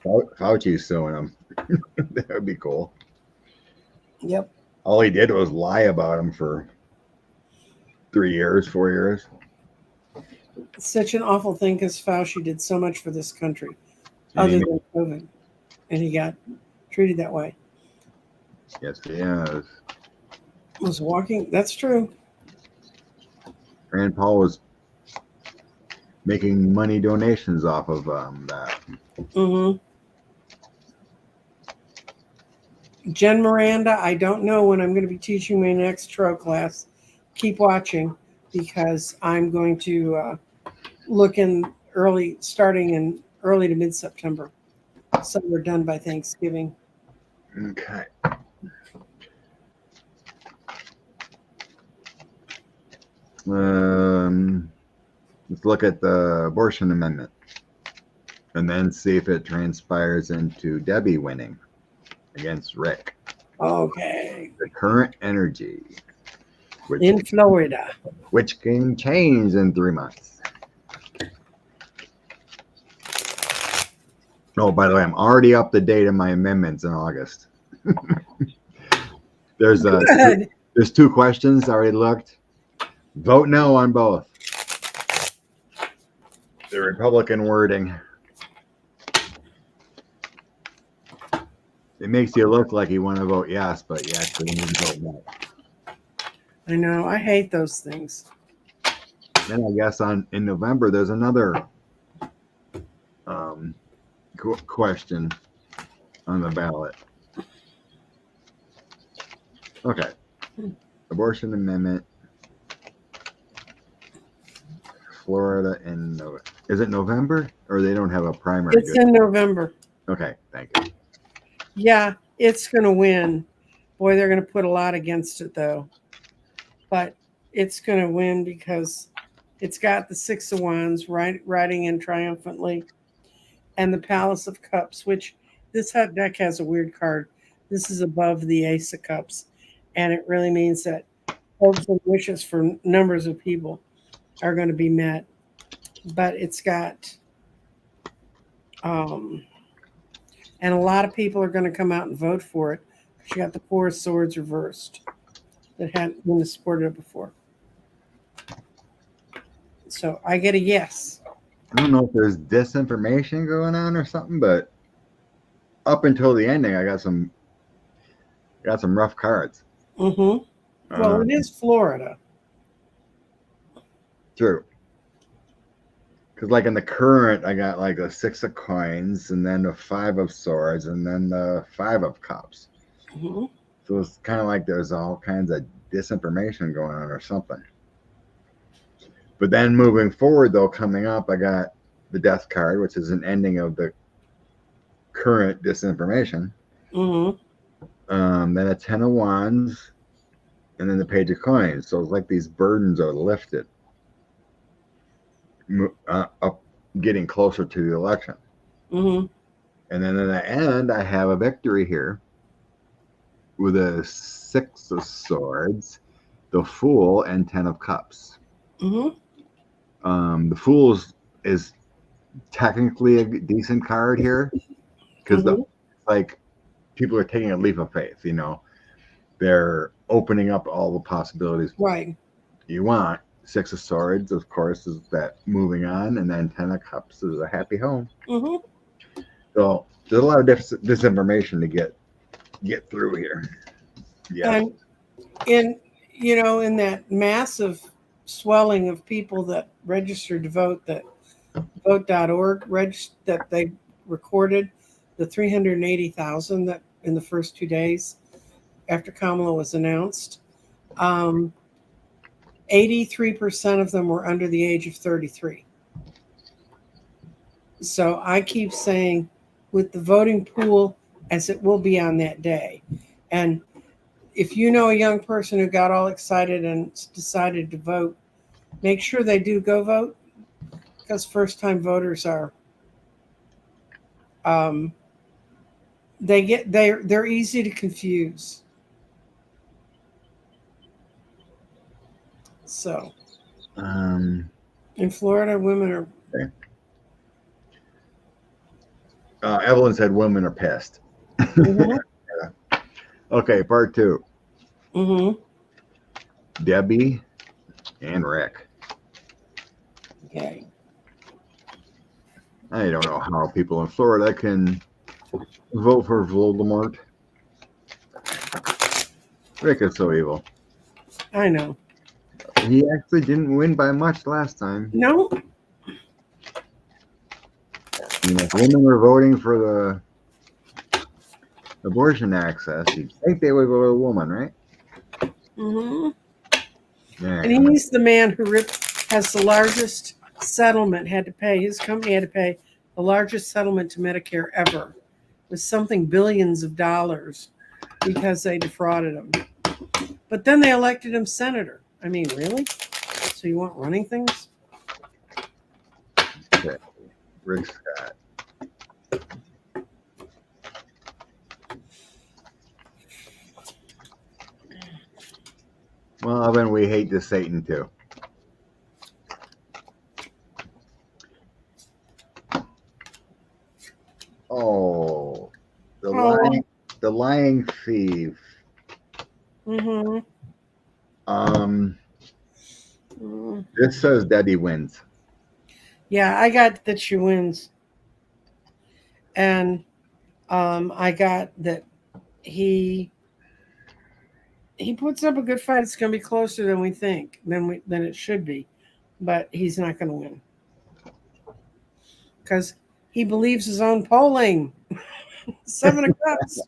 Fauci's suing him. That would be cool. Yep. All he did was lie about him for 4 years. It's such an awful thing because Fauci did so much for this country other than COVID. And he got treated that way. Yes, he has. Was walking. That's true. Rand Paul was making money donations off of that. Mm-hmm. Jen Miranda, I don't know when I'm going to be teaching my next TRO class. Keep watching because I'm going to look starting in early to mid-September. So we're done by Thanksgiving. Okay. Let's look at the abortion amendment and then see if it transpires into Debbie winning against Rick. Okay. The current energy, In Florida. which can change in 3 months. Oh, by the way, I'm already up to date on my amendments in August. There's Good. there's 2 questions I already looked. Vote no on both. The Republican wording. It makes you look like you want to vote yes, but you actually need to vote no. I know. I hate those things. Then I guess in November there's another question on the ballot. Okay. Abortion amendment. Florida in is it November or they don't have a primary? It's in November. Okay, thank you. Yeah, it's going to win. Boy, they're going to put a lot against it, though. But it's going to win because it's got the 6 of Wands riding in triumphantly, and the Palace of Cups, which this deck has a weird card. This is above the Ace of Cups, and it really means that hopes and wishes for numbers of people are going to be met. But it's got, and a lot of people are going to come out and vote for it. You got the 4 of Swords reversed that hadn't been supported before. So I get a yes. I don't know if there's disinformation going on or something, but up until the ending, I got some rough cards. Mm-hmm. Well, it is Florida. True. Because like in the current, I got like the 6 of Coins, and then the 5 of Swords, and then the 5 of Cups. Mm-hmm. So it's kind of like there's all kinds of disinformation going on or something. But then moving forward, though, coming up, I got the Death card, which is an ending of the current disinformation. Mm-hmm. Then a 10 of Wands, and then the Page of Coins. So it's like these burdens are lifted, up, getting closer to the election. Mm-hmm. And then in the end, I have a victory here with a 6 of Swords, the Fool, and 10 of Cups. Mm-hmm. The Fool is technically a decent card here because like people are taking a leap of faith. You know, they're opening up all the possibilities. Right. You want 6 of Swords, of course, is that moving on, and then 10 of Cups is a happy home. Mm-hmm. So there's a lot of disinformation to get through here. Yeah. And in that massive swelling of people that registered to vote, that vote.org that they recorded, the 380,000 that in the first 2 days after Kamala was announced, 83% of them were under the age of 33. So I keep saying, with the voting pool as it will be on that day, and if you know a young person who got all excited and decided to vote, make sure they do go vote, because first-time voters are they're easy to confuse. So in Florida, women are. Okay. Evelyn said women are pissed. Mm-hmm. Yeah. Okay, part 2. Mm-hmm. Debbie and Rick. Okay. I don't know how people in Florida can vote for Voldemort. Rick is so evil. I know. He actually didn't win by much last time. No. If women were voting for the abortion access, you'd think they would vote a woman, right? Mm-hmm. Yeah. And he's the man who has the largest settlement, his company had to pay the largest settlement to Medicare ever. It was something billions of dollars because they defrauded him. But then they elected him senator. I mean, really? So So you want running things? Okay. Rick Scott. Well, then we hate the Satan too. Oh, the lying thief. Mm-hmm. This says Debbie wins. Yeah, I got that she wins. And I got that he puts up a good fight. It's going to be closer than we think, than it should be. But he's not going to win. Because he believes his own polling. 7 of Cups.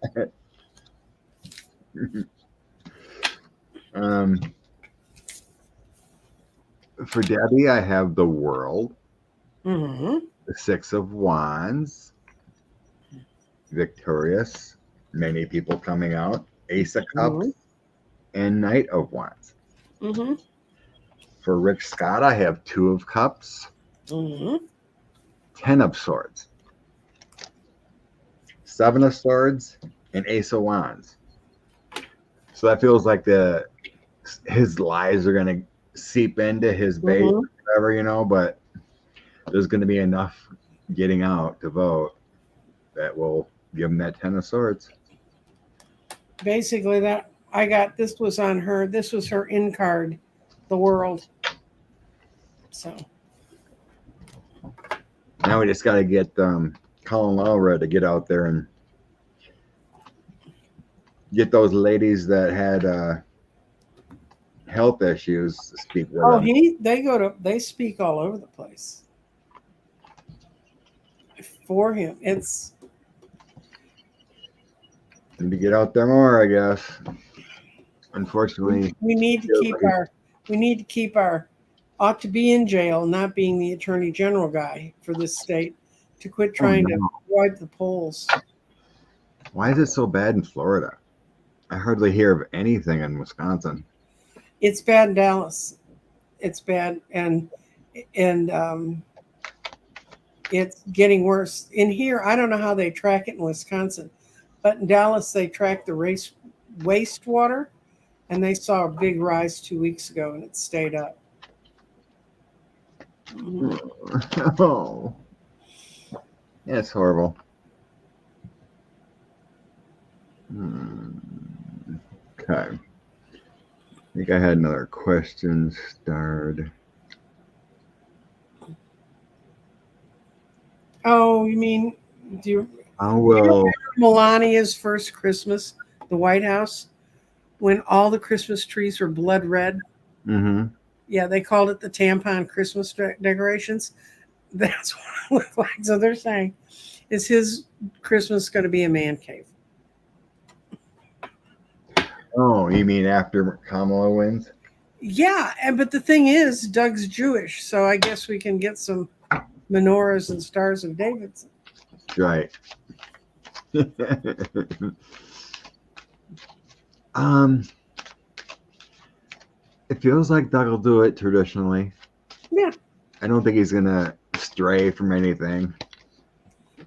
For Debbie, I have the World, Mm-hmm. the Six of Wands, Victorious, many people coming out, Ace of Cups, and Knight of Wands. Mm-hmm. For Rick Scott, I have Two of Cups, 10 of Swords, 7 of Swords, and Ace of Wands. So that feels like his lies are going to seep into his base, or whatever, but there's going to be enough getting out to vote that will give him that 10 of Swords. Basically, that I got, this was on her. This was her in card, the World. So now we just got to get Colin Allred to get out there and get those ladies that had health issues to speak with them. They speak all over the place for him. It's need to get out there more, I guess. Unfortunately, we need to keep our ought to be in jail, not being the attorney general guy for this state, to quit trying to avoid the polls. Why is it so bad in Florida? I hardly hear of anything in Wisconsin. It's bad in Dallas. It's bad, and it's getting worse. In here, I don't know how they track it in Wisconsin, but in Dallas, they track the wastewater, and they saw a big rise 2 weeks ago, and it stayed up. Oh, yeah, it's horrible. Okay. I think I had another question starred. Oh, you mean, do you remember Melania's first Christmas, the White House, when all the Christmas trees were blood red? Mm-hmm. Yeah, they called it the tampon Christmas decorations. That's what it looked like. So they're saying, is his Christmas going to be a man cave? Oh, you mean after Kamala wins? Yeah, but the thing is, Doug's Jewish, so I guess we can get some menorahs and stars of David. Right. It feels like Doug will do it traditionally. Yeah. I don't think he's gonna stray from anything.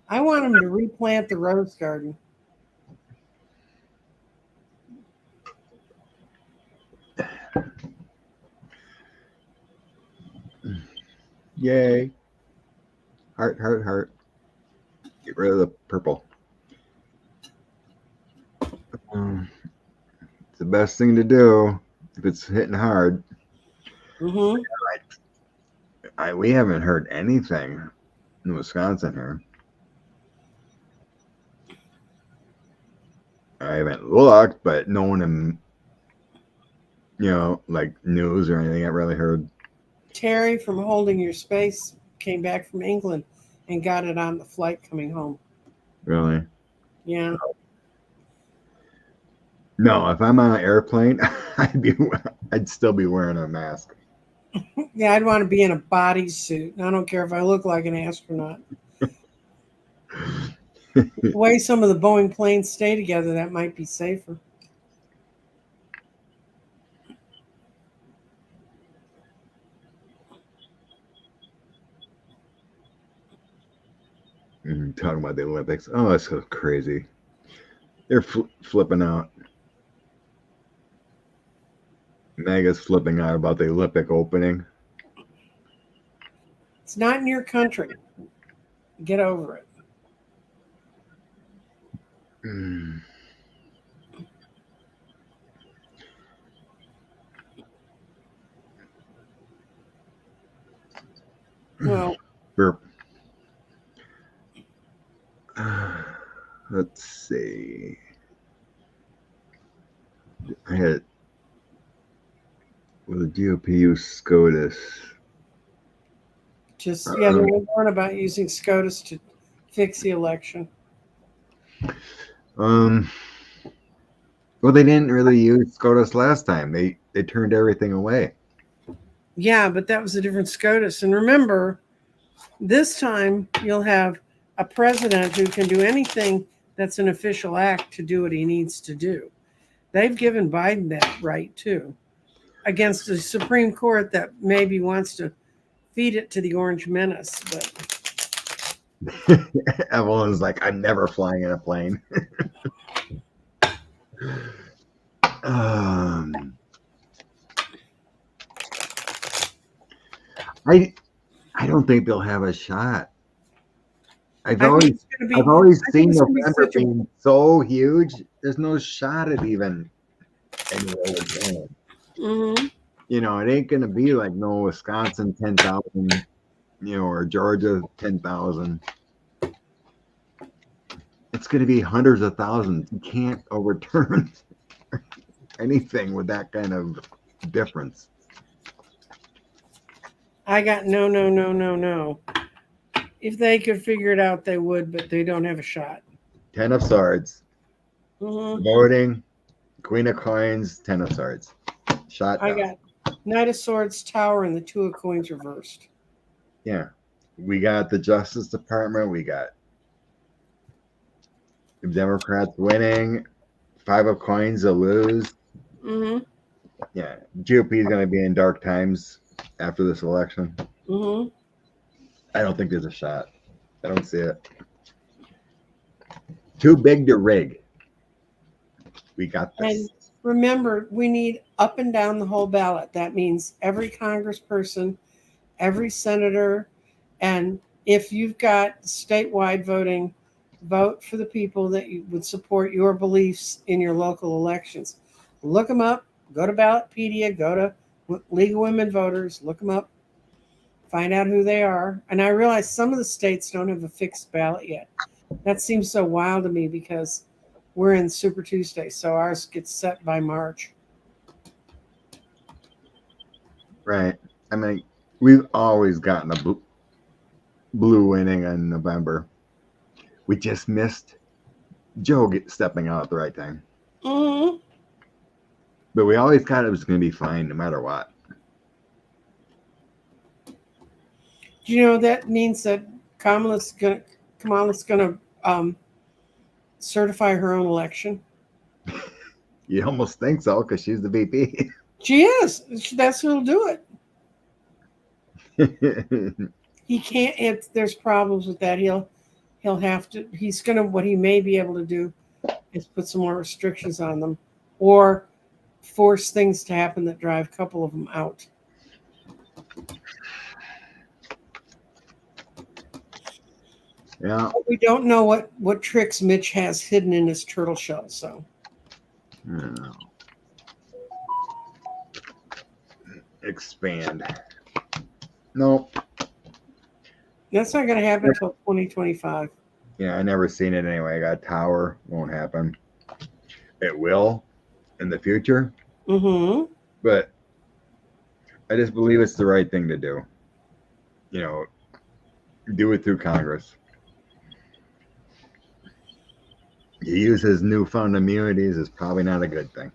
I want him to replant the rose garden. Yay. Heart, heart, heart. Get rid of the purple. It's the best thing to do if it's hitting hard. Mm-hmm. We haven't heard anything in Wisconsin here. I haven't looked, but no one in, like news or anything I've really heard. Terry from Holding Your Space came back from England and got it on the flight coming home. Really? Yeah. No, if I'm on an airplane, I'd still be wearing a mask. Yeah, I'd want to be in a bodysuit. I don't care if I look like an astronaut. The way some of the Boeing planes stay together, that might be safer. Talking about the Olympics. Oh, that's so crazy. They're flipping out. MAGA's flipping out about the Olympic opening. It's not in your country. Get over it. Well, Burp. Let's see. I had the GOP use SCOTUS. they weren't about using SCOTUS to fix the election. Well, they didn't really use SCOTUS last time. They turned everything away. Yeah, but that was a different SCOTUS. And remember, this time you'll have a president who can do anything that's an official act to do what he needs to do. They've given Biden that right, too, against the Supreme Court that maybe wants to feed it to the Orange Menace. But Evelyn's like, I'm never flying in a plane. I don't think they'll have a shot. I've always seen November being so huge. There's no shot at even anywhere. Mm-hmm. You know, it ain't gonna be like no Wisconsin 10,000, or Georgia 10,000. It's gonna be hundreds of thousands. You can't overturn anything with that kind of difference. I got no. If they could figure it out, they would, but they don't have a shot. 10 of Swords. Mm-hmm. Voting. Queen of Coins. 10 of Swords. Shot down. I got Knight of Swords, Tower, and the Two of Coins reversed. Yeah. We got the Justice Department. We got the Democrats winning. 5 of Coins to lose. Mm-hmm. Yeah. GOP is going to be in dark times after this election. Mm-hmm. I don't think there's a shot. I don't see it. Too big to rig. We got this. And remember, we need up and down the whole ballot. That means every congressperson, every senator, and if you've got statewide voting, vote for the people that you would support your beliefs in your local elections. Look them up. Go to Ballotpedia. Go to League of Women Voters. Look them up. Find out who they are. And I realize some of the states don't have a fixed ballot yet. That seems so wild to me because we're in Super Tuesday, so ours gets set by March. Right. I mean, we've always gotten a blue winning in November. We just missed Joe stepping out at the right time. Mm-hmm. But we always thought it was going to be fine no matter what. Do you know that means that Kamala's going to certify her own election? You almost think so because she's the VP. She is. That's who'll do it. He can't. If there's problems with that, he'll have to. He's gonna. What he may be able to do is put some more restrictions on them, or force things to happen that drive a couple of them out. Yeah. But we don't know what tricks Mitch has hidden in his turtle shell. So. Expand. Nope. That's not going to happen until 2025. Yeah, I never seen it anyway. I got a tower. Won't happen. It will in the future. Mm-hmm. But I just believe it's the right thing to do. Do it through Congress. You use his newfound immunities is probably not a good thing.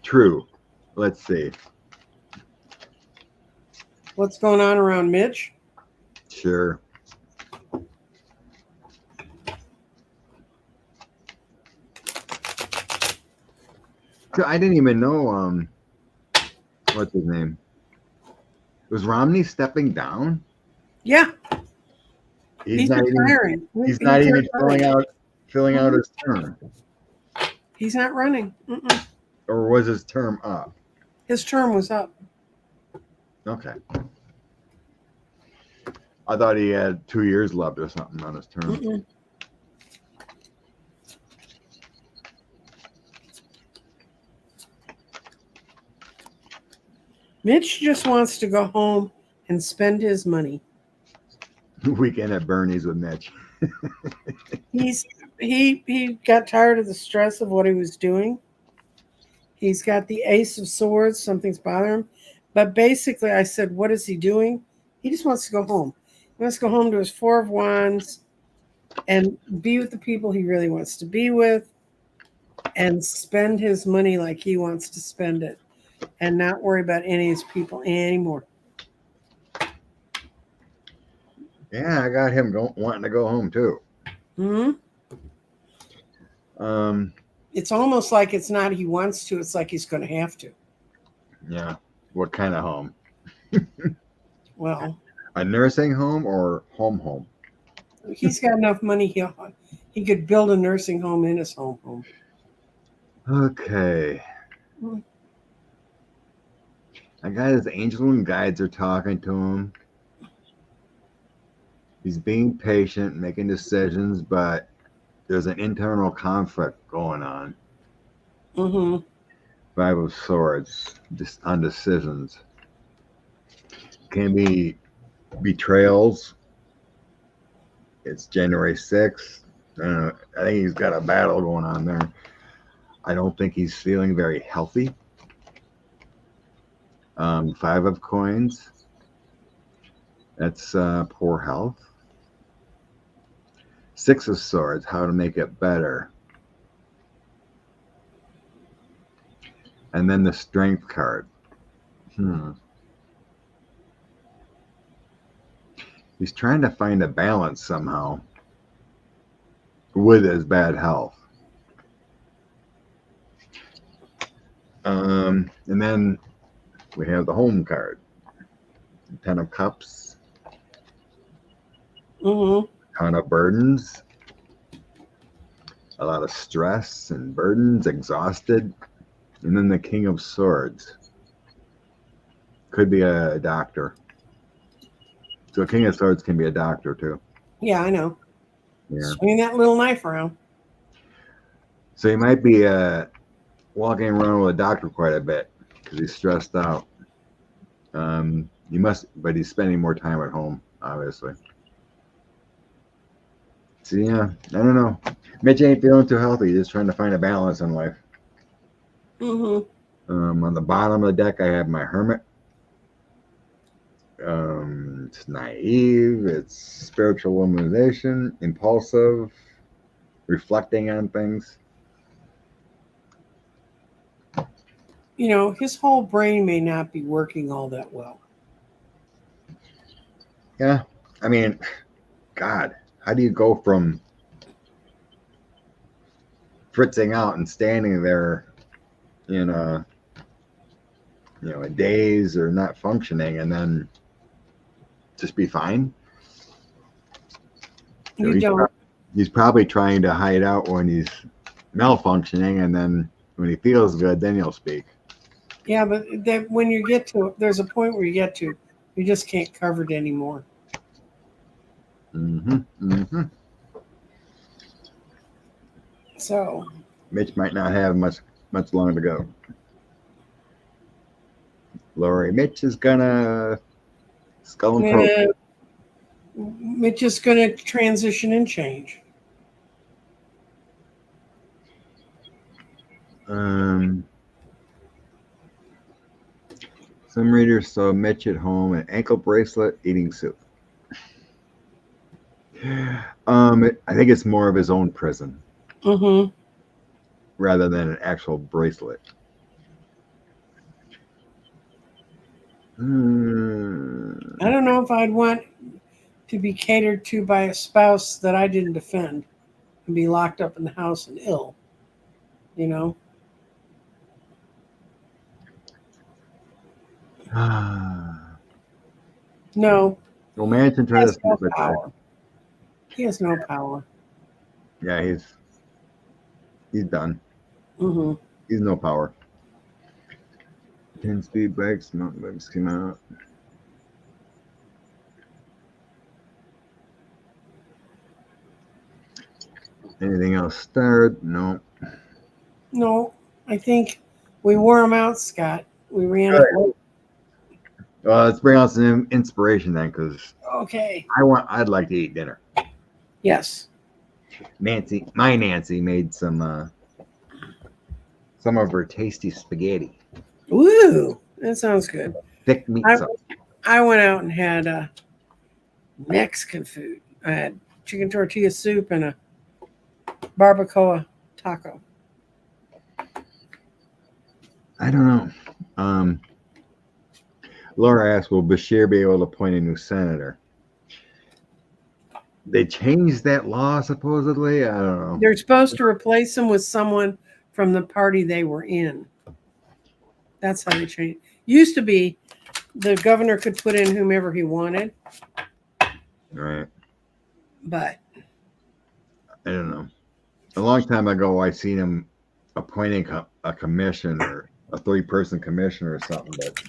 True. Let's see. What's going on around Mitch? Sure. I didn't even know. What's his name? Was Romney stepping down? Yeah, He's not even. retiring. He's not even retiring. filling out his term. He's not running. Mm-mm. Or was his term up? His term was up. Okay. I thought he had 2 years left or something on his term. Mm-mm. Mitch just wants to go home and spend his money. Weekend at Bernie's with Mitch. He got tired of the stress of what he was doing. He's got the Ace of Swords. Something's bothering him. But basically, I said, what is he doing? He just wants to go home. He wants to go home to his Four of Wands and be with the people he really wants to be with and spend his money like he wants to spend it and not worry about any of his people anymore. Yeah, I got him wanting to go home too. Hmm. It's almost like it's not he wants to, it's like he's going to have to. Yeah. What kind of home? Well, A nursing home or home? he's got enough money he could build a nursing home in his home. Okay. I got his angel and guides are talking to him. He's being patient, making decisions, but there's an internal conflict going on. Mm-hmm. 5 of Swords, just on decisions. Can be betrayals. It's January 6th. I think he's got a battle going on there. I don't think he's feeling very healthy. 5 of Coins. That's poor health. 6 of Swords, how to make it better. And then the Strength card. He's trying to find a balance somehow with his bad health. And then we have the Home card. 10 of Cups. Mm-hmm. Ton of burdens. A lot of stress and burdens, exhausted. And then the King of Swords. Could be a doctor. So King of Swords can be a doctor too. Yeah, I know. Yeah. Swing that little knife around. So he might be walking around with a doctor quite a bit because he's stressed out. But he's spending more time at home, obviously. So yeah, I don't know. Mitch ain't feeling too healthy. He's just trying to find a balance in life. Mm-hmm. On the bottom of the deck, I have my Hermit. It's naive. It's spiritual illumination, impulsive, reflecting on things. You know, his whole brain may not be working all that well. Yeah, I mean, God, how do you go from fritzing out and standing there in a daze or not functioning and then just be fine? He's probably trying to hide out when he's malfunctioning, and then when he feels good, then he'll speak. Yeah, but when you get to, there's a point where you just can't cover it anymore. So Mitch might not have much longer to go. Lori, Mitch is gonna skull and croak. Mitch is gonna transition and change. Some readers saw Mitch at home, an ankle bracelet, eating soup. I think it's more of his own prison, rather than an actual bracelet. I don't know if I'd want to be catered to by a spouse that I didn't defend and be locked up in the house and ill, you know? No, Well, Manchin he tried to has no sleep with her. power. He has no power. Yeah, he's done. Mm-hmm. He's no power. 10 speed brakes, mountain bikes came out. Anything else starred? No. No, I think we wore him out, Scott. We ran All it. right. Well, let's bring out some inspiration then, because Okay. I'd like to eat dinner. Yes. My Nancy made some of her tasty spaghetti. Ooh, that sounds good. Thick meat sauce. I went out and had Mexican food. I had chicken tortilla soup and a barbacoa taco. I don't know. Laura asked, will Bashir be able to appoint a new senator? They changed that law, supposedly. I don't know. They're supposed to replace him with someone from the party they were in. That's how they changed. Used to be the governor could put in whomever he wanted. Right. But I don't know. A long time ago, I seen him appointing a commission or a 3-person commission or something. But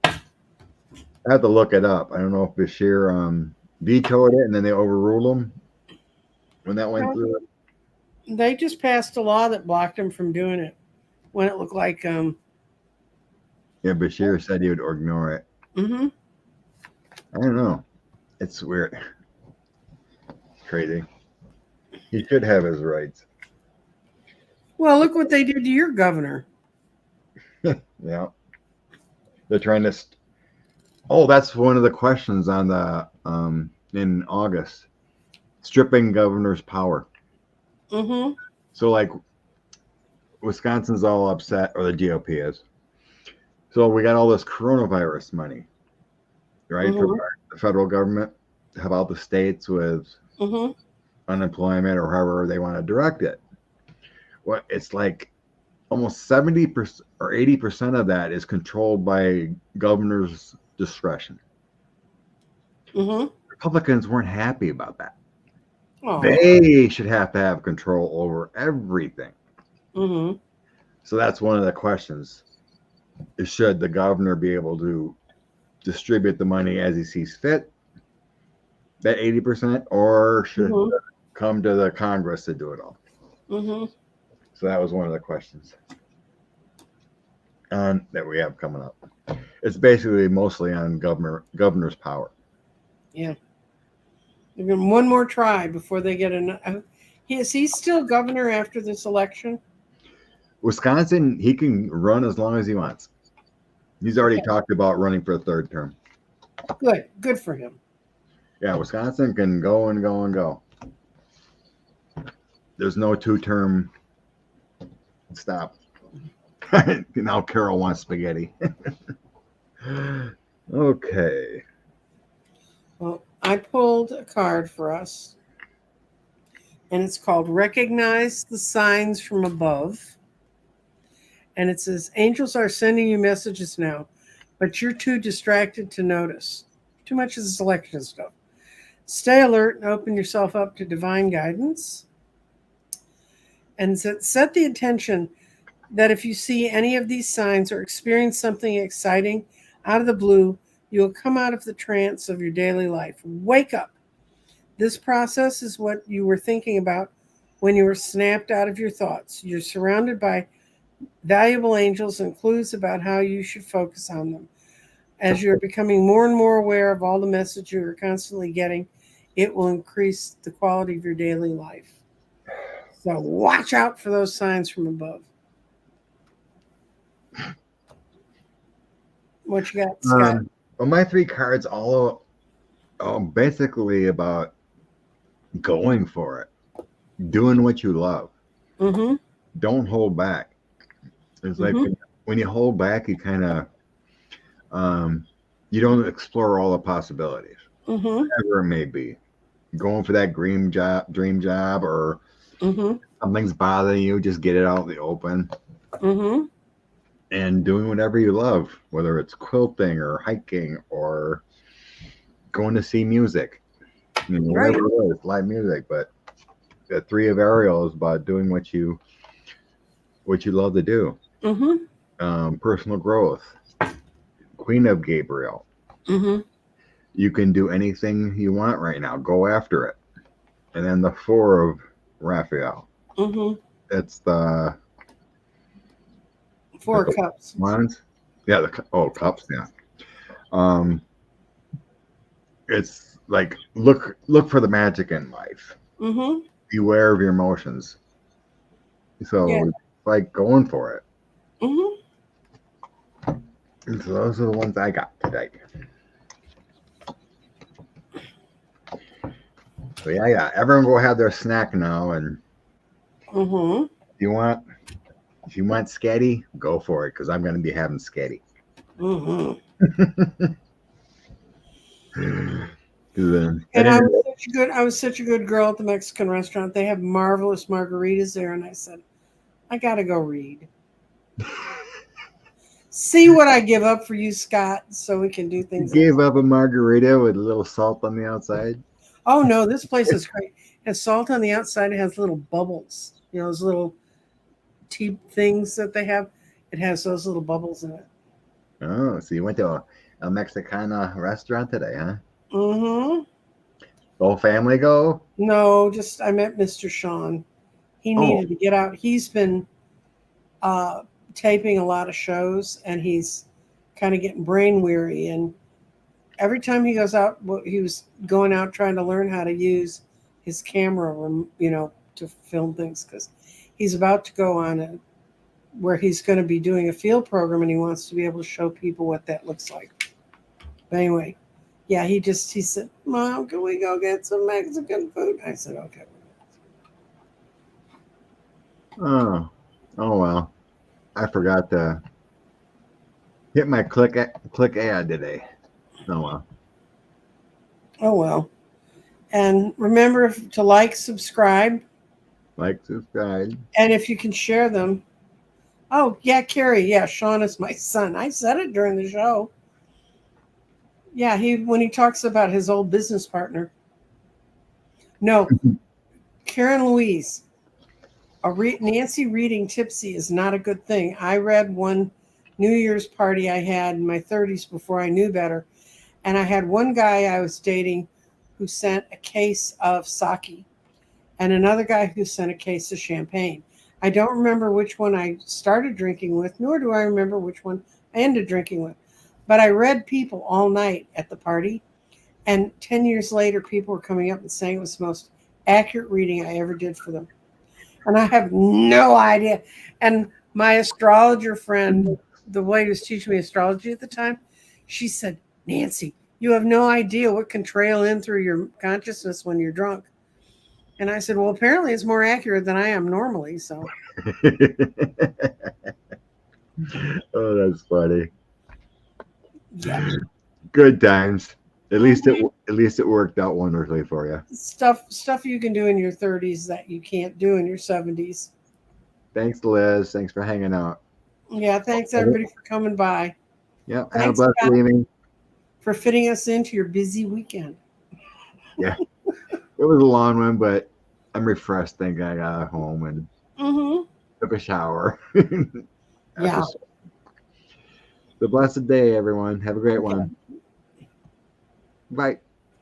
I have to look it up. I don't know if Bashir vetoed it and then they overruled him when that went through. They just passed a law that blocked him from doing it when it looked like. Yeah, Bashir said he would ignore it. I don't know. It's weird. Crazy. He should have his rights. Well, look what they did to your governor. Yeah. They're trying to. That's one of the questions on the in August. Stripping governor's power. So, like, Wisconsin's all upset, or the GOP is. So we got all this coronavirus money, right, for the federal government to help out the states with unemployment or however they want to direct it. Well, it's like almost 70% or 80% of that is controlled by governor's discretion. Republicans weren't happy about that. Oh. They should have to have control over everything. So that's one of the questions. Is should the governor be able to distribute the money as he sees fit, that 80%, or should it come to the Congress to do it all? So that was one of the questions that we have coming up. It's basically mostly on governor's power. Yeah. One more try before they get enough. Is he still governor after this election? Wisconsin, he can run as long as he wants. He's already talked about running for a 3rd term. Good for him. Yeah, Wisconsin can go and go and go. There's no 2-term stop. Now Carol wants spaghetti. Okay. Well, I pulled a card for us, and it's called Recognize the Signs from Above. And it says, angels are sending you messages now, but you're too distracted to notice. Too much of this election stuff. Stay alert and open yourself up to divine guidance. And set the intention that if you see any of these signs or experience something exciting out of the blue, you will come out of the trance of your daily life. Wake up. This process is what you were thinking about when you were snapped out of your thoughts. You're surrounded by valuable angels and clues about how you should focus on them. As you're becoming more and more aware of all the message you're constantly getting, it will increase the quality of your daily life. So watch out for those signs from above. What you got, Scott? Well, my 3 cards all basically about going for it, doing what you love. Don't hold back. It's like when you hold back, you kind of you don't explore all the possibilities, whatever it may be. Going for that dream job, or something's bothering you, just get it out in the open. And doing whatever you love, whether it's quilting or hiking or going to see music, whatever it is, live music. But the three of Ariel is about doing what you love to do. Personal growth. Queen of Gabriel. You can do anything you want right now. Go after it. And then the Four of Raphael. It's the Four Cups. Wands? Yeah, cups, yeah. It's like look for the magic in life. Beware of your emotions. So like going for it. And so those are the ones I got today. So yeah. Everyone go have their snack now, and if you want sketty, go for it, because I'm going to be having sketty. And I was such a good girl at the Mexican restaurant. They have marvelous margaritas there, and I said, I gotta go read. See what I give up for you, Scott, so we can do things. You gave up a margarita with a little salt on the outside? Oh no, this place is great. It has salt on the outside. It has little bubbles. Those little tea things that they have. It has those little bubbles in it. Oh, so you went to a Mexicana restaurant today, huh? The whole family go? No, just I met Mr. Sean. He needed to get out. He's been taping a lot of shows, and he's kind of getting brain weary. And every time he goes out, he was going out trying to learn how to use his camera, to film things, because he's about to go on where he's going to be doing a field program, and he wants to be able to show people what that looks like. But anyway, yeah, he said, Mom, can we go get some Mexican food? I said, okay. Oh well. I forgot to hit my click ad today. Oh well. Oh well. And remember to like, subscribe. Like, subscribe. And if you can share them. Oh, yeah, Carrie. Yeah, Sean is my son. I said it during the show. Yeah, when he talks about his old business partner. No, Karen Louise. Nancy reading tipsy is not a good thing. I read one New Year's party I had in my 30s before I knew better. And I had one guy I was dating who sent a case of sake, and another guy who sent a case of champagne. I don't remember which one I started drinking with, nor do I remember which one I ended drinking with. But I read people all night at the party, and 10 years later, people were coming up and saying it was the most accurate reading I ever did for them. And I have no idea. And my astrologer friend, the lady who was teaching me astrology at the time, she said, Nancy, you have no idea what can trail in through your consciousness when you're drunk. And I said, well, apparently it's more accurate than I am normally. So. Oh, that's funny. Yeah. Good times. At least it worked out wonderfully for you. Stuff you can do in your 30s that you can't do in your 70s. Thanks, Liz. Thanks for hanging out. Yeah, thanks everybody for coming by. Yeah, have a blessed evening. For fitting us into your busy weekend. Yeah, it was a long one, but I'm refreshed. Thank God I got home and took a shower. Yeah. The blessed day, everyone. Have a great one. Bye.